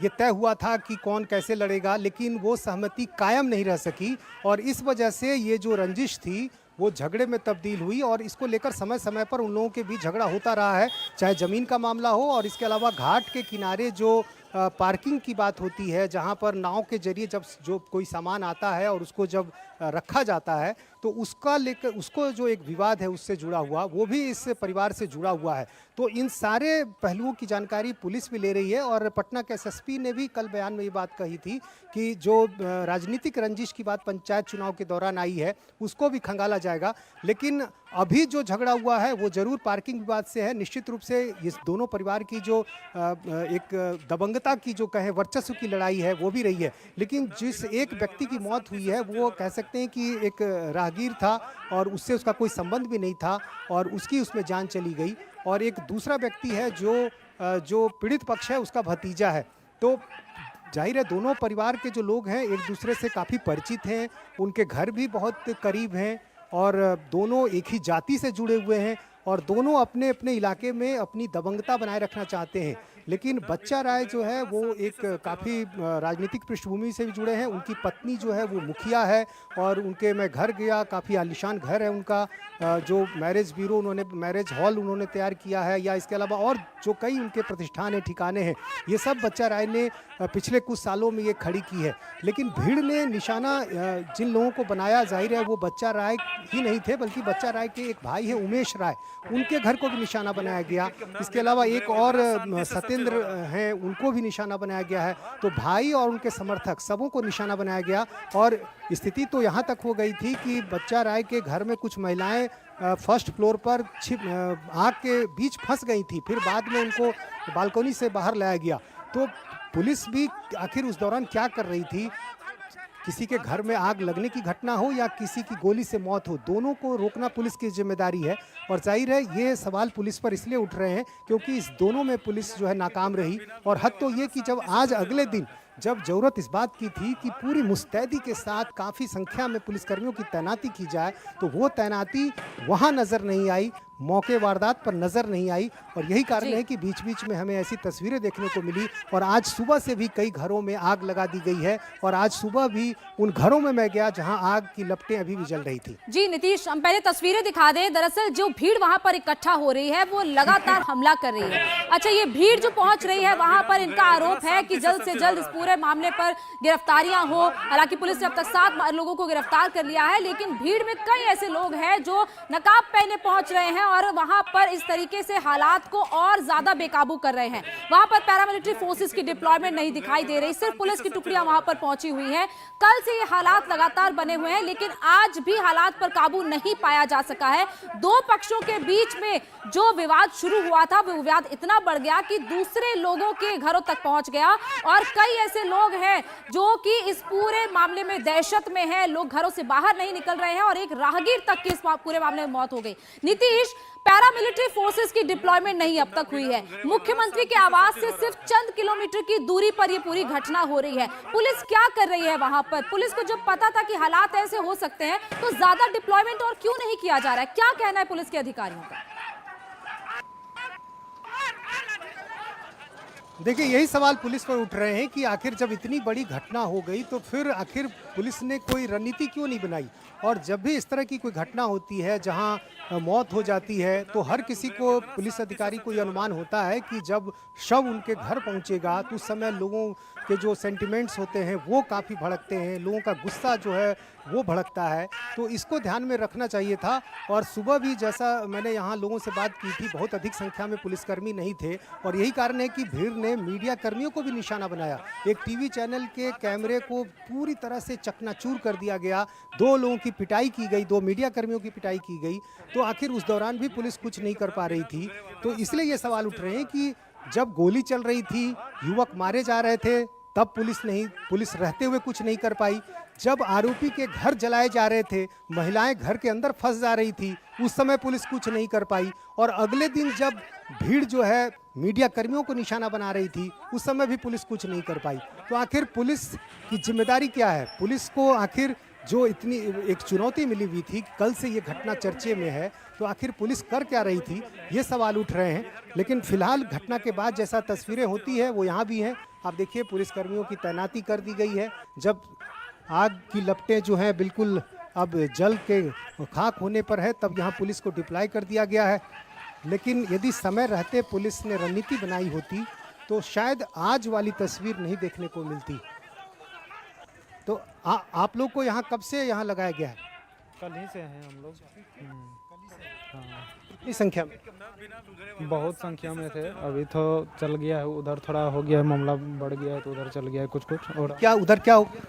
ये तय हुआ था कि कौन कैसे लड़ेगा, लेकिन वो सहमति कायम नहीं रह सकी और इस वजह से ये जो रंजिश थी वो झगड़े में तब्दील हुई। और इसको लेकर समय समय पर उन लोगों के बीच झगड़ा होता रहा है, चाहे ज़मीन का मामला हो और इसके अलावा घाट के किनारे जो पार्किंग की बात होती है, जहां पर नाव के जरिए जब जो कोई सामान आता है और उसको जब रखा जाता है तो उसका लेकर उसको जो एक विवाद है उससे जुड़ा हुआ, वो भी इस परिवार से जुड़ा हुआ है। तो इन सारे पहलुओं की जानकारी पुलिस भी ले रही है और पटना के एसएसपी ने भी कल बयान में ये बात कही थी कि जो राजनीतिक रंजिश की बात पंचायत चुनाव के दौरान आई है उसको भी खंगाला जाएगा। लेकिन अभी जो झगड़ा हुआ है वो जरूर पार्किंग विवाद से है। निश्चित रूप से इस दोनों परिवार की जो एक दबंगता की जो कहे वर्चस्व की लड़ाई है वो भी रही है। लेकिन जिस एक व्यक्ति की मौत हुई है वो कह सकते हैं कि एक राहगीर था और उससे उसका कोई संबंध भी नहीं था और उसकी उसमें जान चली गई। और एक दूसरा व्यक्ति है जो पीड़ित पक्ष है उसका भतीजा है। तो जाहिर है दोनों परिवार के जो लोग हैं एक दूसरे से काफ़ी परिचित हैं, उनके घर भी बहुत करीब हैं और दोनों एक ही जाति से जुड़े हुए हैं और दोनों अपने अपने इलाके में अपनी दबंगता बनाए रखना चाहते हैं। लेकिन बच्चा राय जो है वो एक काफ़ी राजनीतिक पृष्ठभूमि से भी जुड़े हैं। उनकी पत्नी जो है वो मुखिया है और उनके मैं घर गया, काफ़ी आलीशान घर है उनका, जो मैरिज ब्यूरो उन्होंने मैरिज हॉल उन्होंने तैयार किया है या इसके अलावा और जो कई उनके प्रतिष्ठान है, ठिकाने हैं, ये सब बच्चा राय ने पिछले कुछ सालों में ये खड़ी की है। लेकिन भीड़ ने निशाना जिन लोगों को बनाया, जाहिर है वो बच्चा राय ही नहीं थे बल्कि बच्चा राय के एक भाई है उमेश राय, उनके घर को भी निशाना बनाया गया। इसके अलावा एक और सत्येंद्र हैं, उनको भी निशाना बनाया गया है। तो भाई और उनके समर्थक सबों को निशाना बनाया गया और स्थिति तो यहाँ तक हो गई थी कि बच्चा राय के घर में कुछ महिलाएं फर्स्ट फ्लोर पर आग के बीच फंस गई थी, फिर बाद में उनको बालकनी से बाहर लाया गया। तो पुलिस भी आखिर उस दौरान क्या कर रही थी, किसी के घर में आग लगने की घटना हो या किसी की गोली से मौत हो, दोनों को रोकना पुलिस की जिम्मेदारी है। और जाहिर है ये सवाल पुलिस पर इसलिए उठ रहे हैं क्योंकि इस दोनों में पुलिस जो है नाकाम रही। और हद तो ये कि जब आज अगले दिन जब जरूरत इस बात की थी कि पूरी मुस्तैदी के साथ काफ़ी संख्या में पुलिसकर्मियों की तैनाती की जाए तो वो तैनाती वहाँ नज़र नहीं आई, मौके वारदात पर नज़र नहीं आई। और यही कारण है कि बीच बीच में हमें ऐसी तस्वीरें देखने को मिली। और आज सुबह से भी कई घरों में आग लगा दी गई है और आज सुबह भी उन घरों में मैं गया जहां आग की लपटें अभी भी जल रही थी।
जी नीतीश, हम पहले तस्वीरें दिखा दें। दरअसल जो भीड़ वहां पर इकट्ठा हो रही है वो लगातार हमला कर रही है। अच्छा, ये भीड़ जो पहुंच रही है वहां पर इनका आरोप है कि जल्द से जल्द इस पूरे मामले पर गिरफ्तारियां हो। हालांकि पुलिस ने अब तक 7 लोगों को गिरफ्तार कर लिया है, लेकिन भीड़ में कई ऐसे लोग हैं जो नकाब पहने पहुंच रहे हैं और वहां पर इस तरीके से हालात को और ज्यादा बेकाबू कर रहे हैं। वहां पर पैरामिलिट्री फोर्सेस की डिप्लॉयमेंट नहीं दिखाई दे रही, सिर्फ पुलिस की टुकड़ियां वहां पर पहुंची हुई हैं। कल से ये हालात लगातार बने हुए हैं, लेकिन आज भी हालात पर काबू नहीं पाया जा सका है। दो पक्षों के बीच में जो विवाद शुरू हुआ था वो विवाद इतना बढ़ गया कि दूसरे लोगों के घरों तक पहुंच गया और कई ऐसे लोग हैं जो कि इस पूरे मामले में दहशत में हैं। लोग घरों से बाहर नहीं निकल रहे हैं और एक राहगीर तक की इस पूरे मामले में मौत हो गई। नीतीश, पैरामिलिट्री फोर्सेस की डिप्लॉयमेंट नहीं अब तक हुई है। मुख्यमंत्री के आवास से सिर्फ चंद किलोमीटर की दूरी पर यह पूरी घटना हो रही है। पुलिस क्या कर रही है वहां पर? पुलिस को जब पता था कि हालात ऐसे हो सकते हैं तो ज्यादा डिप्लॉयमेंट और क्यों नहीं किया जा रहा है? क्या कहना है पुलिस के अधिकारियों का?
देखिए, यही सवाल पुलिस पर उठ रहे हैं कि आखिर जब इतनी बड़ी घटना हो गई तो फिर आखिर पुलिस ने कोई रणनीति क्यों नहीं बनाई। और जब भी इस तरह की कोई घटना होती है जहां मौत हो जाती है तो हर किसी को, पुलिस अधिकारी को ये अनुमान होता है कि जब शव उनके घर पहुंचेगा तो उस समय लोगों के जो सेंटिमेंट्स होते हैं वो काफ़ी भड़कते हैं, लोगों का गुस्सा जो है वो भड़कता है। तो इसको ध्यान में रखना चाहिए था। और सुबह भी जैसा मैंने यहाँ लोगों से बात की थी, बहुत अधिक संख्या में पुलिसकर्मी नहीं थे और यही कारण है कि भीड़ ने मीडिया कर्मियों को भी निशाना बनाया। एक टीवी चैनल के कैमरे को पूरी तरह से चकनाचूर कर दिया गया, 2 लोगों की पिटाई की गई, 2 मीडिया कर्मियों की पिटाई की गई। तो आखिर उस दौरान भी पुलिस कुछ नहीं कर पा रही थी। तो इसलिए ये सवाल उठ रहे हैं कि जब गोली चल रही थी, युवक मारे जा रहे थे, तब पुलिस रहते हुए कुछ नहीं कर पाई। जब आरोपी के घर जलाए जा रहे थे, महिलाएं घर के अंदर फंस जा रही थी, उस समय पुलिस कुछ नहीं कर पाई। और अगले दिन जब भीड़ जो है मीडिया कर्मियों को निशाना बना रही थी, उस समय भी पुलिस कुछ नहीं कर पाई। तो आखिर पुलिस की जिम्मेदारी क्या है? पुलिस को आखिर जो इतनी एक चुनौती मिली हुई थी, कल से ये घटना चर्चे में है, तो आखिर पुलिस कर क्या रही थी, ये सवाल उठ रहे हैं। लेकिन फिलहाल घटना के बाद जैसा तस्वीरें होती है वो यहाँ भी हैं। आप देखिए, पुलिसकर्मियों की तैनाती कर दी गई है। जब आग की लपटें जो हैं बिल्कुल अब जल के खाक होने पर है, तब यहाँ पुलिस को डिप्लॉय कर दिया गया है। लेकिन यदि समय रहते पुलिस ने रणनीति बनाई होती तो शायद आज वाली तस्वीर नहीं देखने को मिलती। तो आप लोग को यहाँ कब से यहाँ लगाया गया है?
कल ही से हैं हम लोग।
कितनी संख्या में?
बहुत संख्या में थे, अभी तो चल गया है उधर, थोड़ा हो गया है, मामला बढ़ गया है तो उधर चल गया है कुछ कुछ। और
क्या उधर क्या हो गया?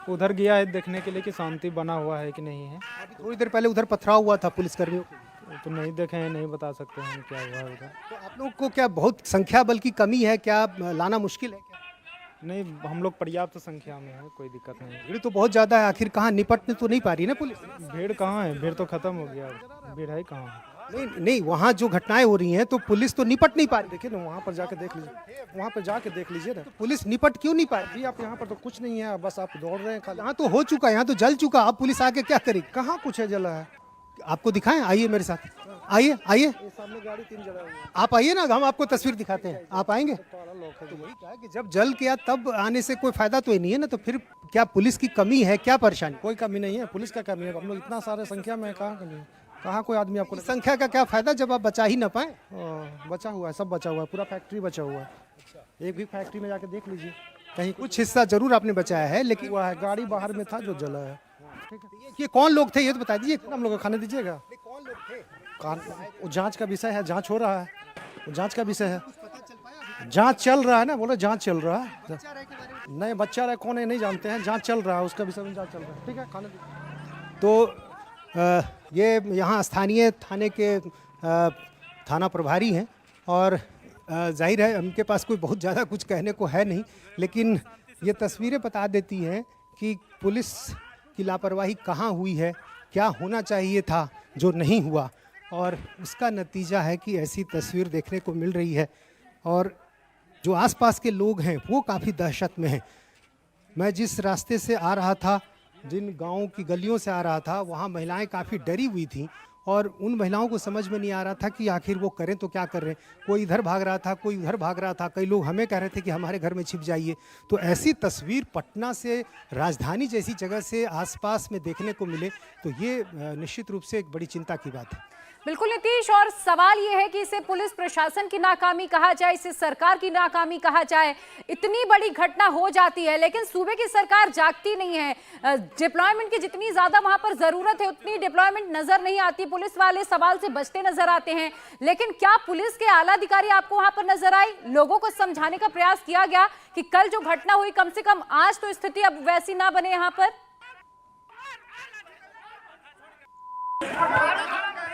उधर गया है देखने के लिए कि शांति बना हुआ है कि नहीं है।
अभी थोड़ी देर पहले उधर पथराव हुआ था पुलिसकर्मियों को।
तो नहीं देखे हैं, नहीं बता सकते हैं क्या हुआ है उधर।
तो आप लोग को क्या बहुत संख्या बल की कमी है, क्या लाना मुश्किल है क्या?
नहीं, हम लोग पर्याप्त संख्या में है, कोई दिक्कत नहीं।
भीड़ तो बहुत ज्यादा है, आखिर कहाँ निपटने तो नहीं पा रही ना पुलिस?
भीड़ कहाँ है, भीड़ तो खत्म हो गया, भीड़ है कहाँ?
नहीं नहीं, वहाँ जो घटनाएं हो रही हैं तो पुलिस तो निपट नहीं पा रही।
देखिए ना, वहाँ पर जाके देख लीजिए, वहाँ पर जाके देख लीजिए ना।
तो पुलिस निपट क्यों नहीं पा रही?
अभी आप यहाँ पर तो कुछ नहीं है, बस आप दौड़ रहे हैं खाली।
यहाँ तो हो चुका है, यहाँ तो जल चुका, अब पुलिस आके क्या करेगी?
कहाँ कुछ है जला है?
आपको दिखाएं, आइए मेरे साथ, आइए आइए,
ये सामने गाड़ी 3 जला हुई है।
आप आइए ना, हम आपको तस्वीर दिखाते हैं, आप आएंगे? तो वही कहा कि जब जल गया तब आने से कोई फायदा तो ही नहीं है ना, तो फिर क्या पुलिस की कमी है, क्या परेशानी?
कोई कमी नहीं है, पुलिस का कमी है। हम लोग इतना सारे संख्या में, कहाँ कमी है? कहाँ कोई आदमी आपको
इस संख्या का क्या फायदा जब आप बचा ही ना पाए?
बचा हुआ है, सब बचा हुआ है, पूरा फैक्ट्री बचा हुआ है। एक भी फैक्ट्री में जाके देख लीजिए,
कहीं कुछ हिस्सा जरूर आपने बचाया है, लेकिन
हुआ है, गाड़ी बाहर में था जो जला है। ठीक है,
ये कौन लोग थे ये तो बता दीजिए।
हम लोग को खाने दीजिएगा।
कौन लोग थे?
वो जांच का विषय है, जांच हो रहा है, वो जांच का विषय है, जांच चल रहा है ना, बोलो जांच चल रहा है। नहीं, बच्चा रहे कौन है नहीं जानते हैं, जांच चल रहा है, उसका विषय में जांच चल रहा है। ठीक है, खाने दीजिए।
तो ये यहाँ स्थानीय थाने के थाना प्रभारी हैं और जाहिर है उनके पास कोई बहुत ज़्यादा कुछ कहने को है नहीं, लेकिन ये तस्वीरें बता देती हैं कि पुलिस की लापरवाही कहाँ हुई है, क्या होना चाहिए था जो नहीं हुआ, और उसका नतीजा है कि ऐसी तस्वीर देखने को मिल रही है। और जो आसपास के लोग हैं वो काफ़ी दहशत में हैं। मैं जिस रास्ते से आ रहा था, जिन गाँव की गलियों से आ रहा था, वहाँ महिलाएं काफ़ी डरी हुई थीं और उन महिलाओं को समझ में नहीं आ रहा था कि आखिर वो करें तो क्या कर रहे हैं। कोई इधर भाग रहा था, कोई उधर भाग रहा था, कई लोग हमें कह रहे थे कि हमारे घर में छिप जाइए। तो ऐसी तस्वीर पटना से, राजधानी जैसी जगह से आसपास में देखने को मिले तो ये निश्चित रूप से एक बड़ी चिंता की बात है।
बिल्कुल नीतीश, और सवाल ये है कि इसे पुलिस प्रशासन की नाकामी कहा जाए, इसे सरकार की नाकामी कहा जाए। इतनी बड़ी घटना हो जाती है लेकिन सूबे की सरकार जागती नहीं है। डिप्लॉयमेंट की जितनी ज्यादा वहां पर जरूरत है उतनी डिप्लॉयमेंट नजर नहीं आती। पुलिस वाले सवाल से बचते नजर आते हैं, लेकिन क्या पुलिस के आला अधिकारी आपको वहां पर नजर आए? लोगों को समझाने का प्रयास किया गया कि कल जो घटना हुई, कम से कम आज तो स्थिति अब वैसी ना बने यहाँ पर?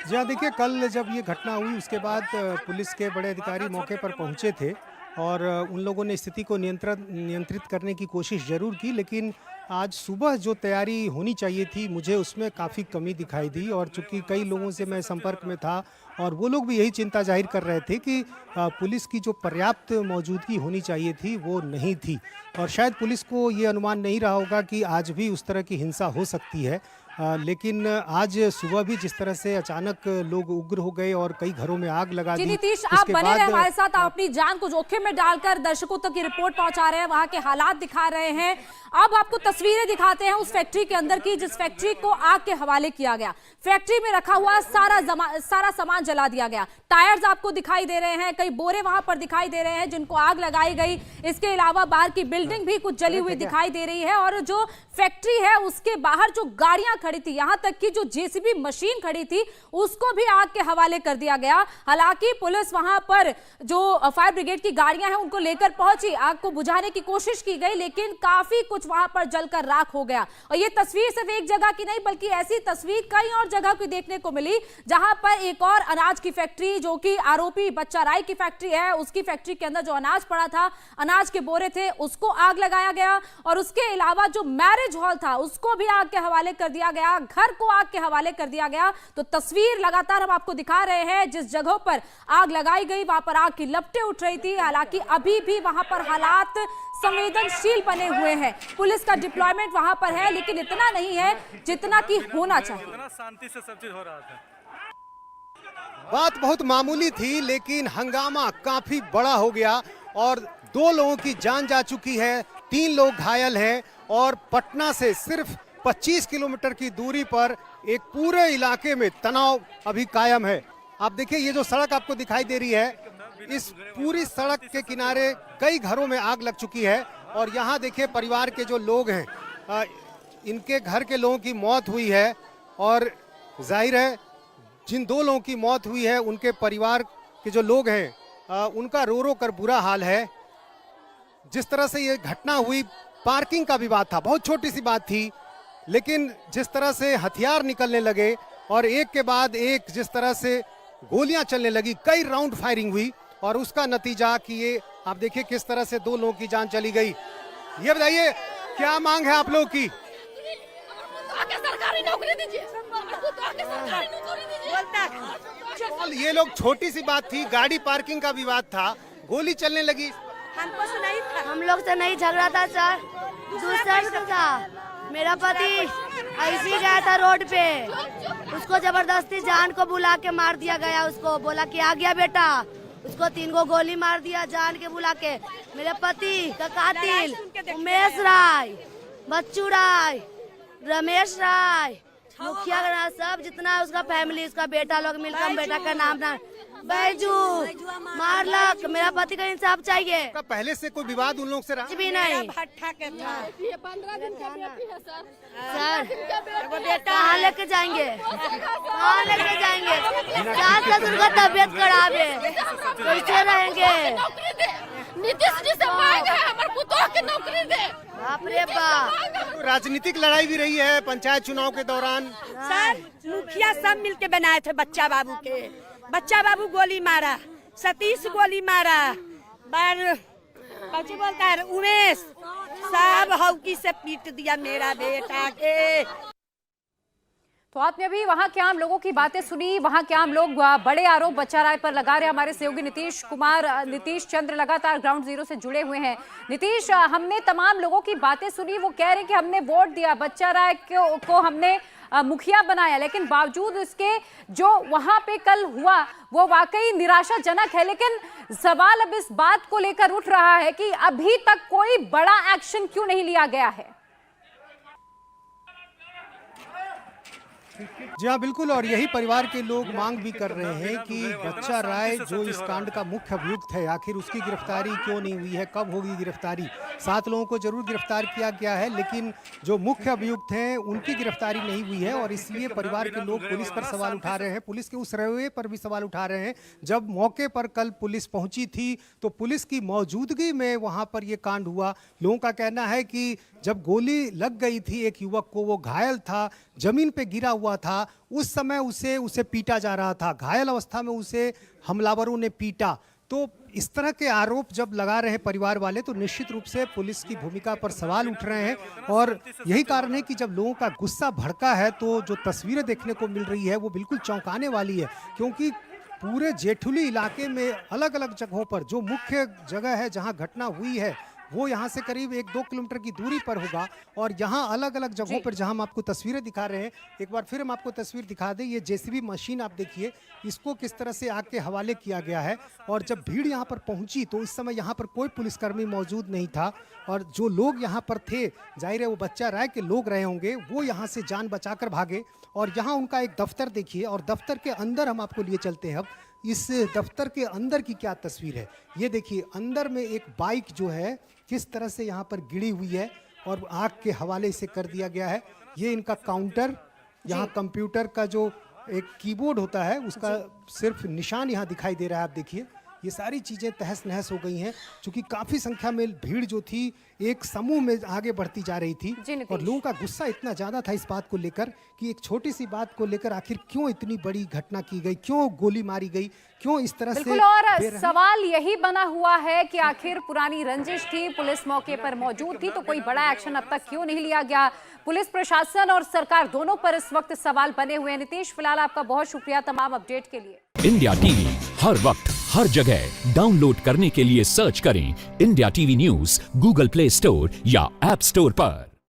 जी हाँ, देखिए कल जब ये घटना हुई उसके बाद पुलिस के बड़े अधिकारी मौके पर पहुंचे थे और उन लोगों ने स्थिति को नियंत्रित करने की कोशिश ज़रूर की, लेकिन आज सुबह जो तैयारी होनी चाहिए थी मुझे उसमें काफ़ी कमी दिखाई दी। और चूंकि कई लोगों से मैं संपर्क में था और वो लोग भी यही चिंता जाहिर कर रहे थे कि पुलिस की जो पर्याप्त मौजूदगी होनी चाहिए थी वो नहीं थी, और शायद पुलिस को ये अनुमान नहीं रहा होगा कि आज भी उस तरह की हिंसा हो सकती है। लेकिन आज सुबह भी जिस तरह से अचानक लोग उग्र हो गए और कई घरों में आग लगा दी।
नीतीश, आप बने रहे हमारे साथ, आप अपनी जान को जोखिम में डालकर दर्शकों तक की रिपोर्ट पहुंचा रहे हैं, वहां के हालात दिखा रहे हैं। अब आपको तस्वीरें दिखाते हैं उस फैक्ट्री के अंदर की जिस फैक्ट्री को आग के हवाले किया गया। फैक्ट्री में रखा हुआ सारा सामान जला दिया गया। टायर्स आपको दिखाई दे रहे हैं, कई बोरे वहां पर दिखाई दे रहे हैं जिनको आग लगाई गई। इसके अलावा बाहर की बिल्डिंग भी कुछ जली हुई दिखाई दे रही है, और जो फैक्ट्री है उसके बाहर जो गाड़ियां खड़ी थी, यहां तक कि जो जेसीबी मशीन खड़ी थी उसको भी आग के हवाले कर दिया गया। हालांकि पुलिस वहां पर जो फायर ब्रिगेड की गाड़ियां हैं उनको लेकर पहुंची, आग को बुझाने की कोशिश की गई, लेकिन काफी कुछ वहां पर जलकर राख हो गया। और ये तस्वीर सिर्फ एक जगह की नहीं बल्कि ऐसी तस्वीर कई और जगह की देखने को मिली, जहां पर एक और अनाज की फैक्ट्री जो कि आरोपी बच्चा राय की फैक्ट्री है, उसकी फैक्ट्री के अंदर जो अनाज पड़ा था, अनाज के बोरे थे, उसको आग लगाया गया। और उसके अलावा जो मैरिज हॉल था उसको भी आग के हवाले कर दिया गया, घर को आग के हवाले कर दिया गया। तो तस्वीर लगातार हम आपको दिखा रहे हैं, जिस जगह पर आग लगाई गई वहां पर आग की लपटें उठ रही थी। हालांकि अभी भी वहां पर हालात संवेदनशील बने हुए हैं। पुलिस का डिप्लॉयमेंट वहां पर है, लेकिन इतना नहीं है जितना कि होना चाहिए।
इतना शांति से सब चीज हो रहा था।
बात बहुत मामूली थी लेकिन हंगामा काफी बड़ा हो गया और 2 लोगों की जान जा चुकी है, 3 लोग घायल हैं, और पटना से सिर्फ 25 किलोमीटर की दूरी पर एक पूरे इलाके में तनाव अभी कायम है। आप देखिए ये जो सड़क आपको दिखाई दे रही है, इस पूरी सड़क के किनारे कई घरों में आग लग चुकी है और यहाँ देखिए परिवार के जो लोग हैं इनके घर के लोगों की मौत हुई है और जाहिर है जिन 2 लोगों की मौत हुई है उनके परिवार के जो लोग हैं उनका रो रो कर बुरा हाल है। जिस तरह से ये घटना हुई, पार्किंग का विवाद था, बहुत छोटी सी बात थी, लेकिन जिस तरह से हथियार निकलने लगे और एक के बाद एक जिस तरह से गोलियां चलने लगी, कई राउंड फायरिंग हुई और उसका नतीजा कि ये आप देखिए किस तरह से 2 लोगों की जान चली गई। ये बताइए क्या मांग है आप लोगों की?
सरकारी नौकरी दीजिए, सरकारी नौकरी दीजिए।
ये लोग छोटी सी बात थी, गाड़ी पार्किंग का विवाद था, गोली चलने लगी।
हमको से नहीं था, हम लोग से नहीं झगड़ा था सर, दूसरा से था। मेरा पति ऐसे ही गया था रोड पे, उसको जबरदस्ती जान को बुला के मार दिया गया। उसको बोला कि आ गया बेटा, उसको 3 गो गोली मार दिया जान के बुला के। मेरे पति का कातिल उमेश राय, बच्चू राय, रमेश राय, मुखिया का सब जितना उसका फैमिली, उसका बेटा लोग मिलकर बेटा का नाम बैजू मारलक। मेरा पति का इंसाफ चाहिए।
पहले से कोई विवाद उन लोग से रहा?
कुछ भी नहीं।
ये 15 दिन का बेटी है सर।
सर कहाँ लेके जाएंगे, कहाँ लेके जाएंगे? सास ससुर का तबीयत खराब है, कैसे रहेंगे?
नीतीश जी से मांग है हमारे पुतोह की नौकरी दे।
बाप रे बाप।
राजनीतिक लड़ाई भी रही है पंचायत चुनाव के दौरान।
सर मुखिया सब मिलके बनाए थे बच्चा बाबू के, बच्चा बाबू गोली मारा, सतीश गोली मारा, कौन बोलता है उमेश, सब हौकी से पीट दिया मेरा बेटा के।
तो आपने अभी वहां के आम लोगों की बातें सुनी, वहां के आम लोग बड़े आरोप बच्चा राय पर लगा रहे हैं। हमारे सहयोगी नीतीश चंद्र लगातार ग्राउंड जीरो से जुड़े हुए हैं। नीतीश, हमने तमाम लोगों की बातें सुनी, वो कह रहे हैं कि हमने वोट दिया, बच्चा राय को हमने मुखिया बनाया, लेकिन बावजूद इसके जो वहां पे कल हुआ वो वाकई निराशाजनक है। लेकिन सवाल अब इस बात को लेकर उठ रहा है कि अभी तक कोई बड़ा एक्शन क्यों नहीं लिया गया है?
जी हाँ बिल्कुल, और यही परिवार के लोग मांग भी कर रहे हैं कि बच्चा राय जो इस कांड का मुख्य अभियुक्त है, आखिर उसकी गिरफ्तारी क्यों नहीं हुई है, कब होगी गिरफ्तारी? 7 लोगों को जरूर गिरफ्तार किया गया है, लेकिन जो मुख्य अभियुक्त हैं उनकी गिरफ्तारी नहीं हुई है और इसलिए परिवार के लोग पुलिस पर सवाल उठा रहे हैं, पुलिस के उस रवैये पर भी सवाल उठा रहे हैं। जब मौके पर कल पुलिस पहुंची थी तो पुलिस की मौजूदगी में वहां पर यह कांड हुआ। लोगों का कहना है कि जब गोली लग गई थी एक युवक को, वो घायल था, जमीन पे गिरा हुआ था, उस समय उसे पीटा जा रहा था, घायल अवस्था में उसे हमलावरों ने पीटा। तो इस तरह के आरोप जब लगा रहे हैं परिवार वाले तो निश्चित रूप से पुलिस की भूमिका पर सवाल उठ रहे हैं और यही कारण है कि जब लोगों का गुस्सा भड़का है तो जो तस्वीरें देखने को मिल रही है वो बिल्कुल चौंकाने वाली है, क्योंकि पूरे जेठुली इलाके में अलग अलग जगहों पर जो मुख्य जगह है जहां घटना हुई है वो यहाँ से करीब 1-2 किलोमीटर की दूरी पर होगा और यहाँ अलग अलग जगहों पर जहाँ हम आपको तस्वीरें दिखा रहे हैं, एक बार फिर हम आपको तस्वीर दिखा दें। ये जेसीबी मशीन आप देखिए, इसको किस तरह से आग के हवाले किया गया है और जब भीड़ यहाँ पर पहुँची तो इस समय यहाँ पर कोई पुलिसकर्मी मौजूद नहीं था और जो लोग यहाँ पर थे, जाहिर है वो बच्चा राय के लोग रहे होंगे, वो यहाँ से जान बचाकर भागे और यहाँ उनका एक दफ्तर देखिए और दफ्तर के अंदर हम आपको लिए चलते हैं। अब इस दफ्तर के अंदर की क्या तस्वीर है ये देखिए, अंदर में एक बाइक जो है किस तरह से यहाँ पर गिरी हुई है और आग के हवाले इसे कर दिया गया है। ये इनका काउंटर, यहाँ कंप्यूटर का जो एक कीबोर्ड होता है उसका सिर्फ निशान यहाँ दिखाई दे रहा है। आप देखिए ये सारी चीज़ें तहस नहस हो गई हैं, क्योंकि काफ़ी संख्या में भीड़ जो थी एक समूह में आगे बढ़ती जा रही थी और लोगों का गुस्सा इतना ज़्यादा था इस बात को लेकर कि एक छोटी सी बात को लेकर आखिर क्यों इतनी बड़ी घटना की गई, क्यों गोली मारी गई, क्यों इस तरह से।
और सवाल यही बना हुआ है कि आखिर पुरानी रंजिश थी, पुलिस मौके पर मौजूद थी तो कोई बड़ा एक्शन अब तक क्यों नहीं लिया गया? पुलिस प्रशासन और सरकार दोनों पर इस वक्त सवाल बने हुए हैं। नीतीश, फिलहाल आपका बहुत शुक्रिया तमाम अपडेट के लिए।
इंडिया टीवी हर वक्त हर जगह डाउनलोड करने के लिए सर्च करें India TV news Google play store या ऐप स्टोर पर।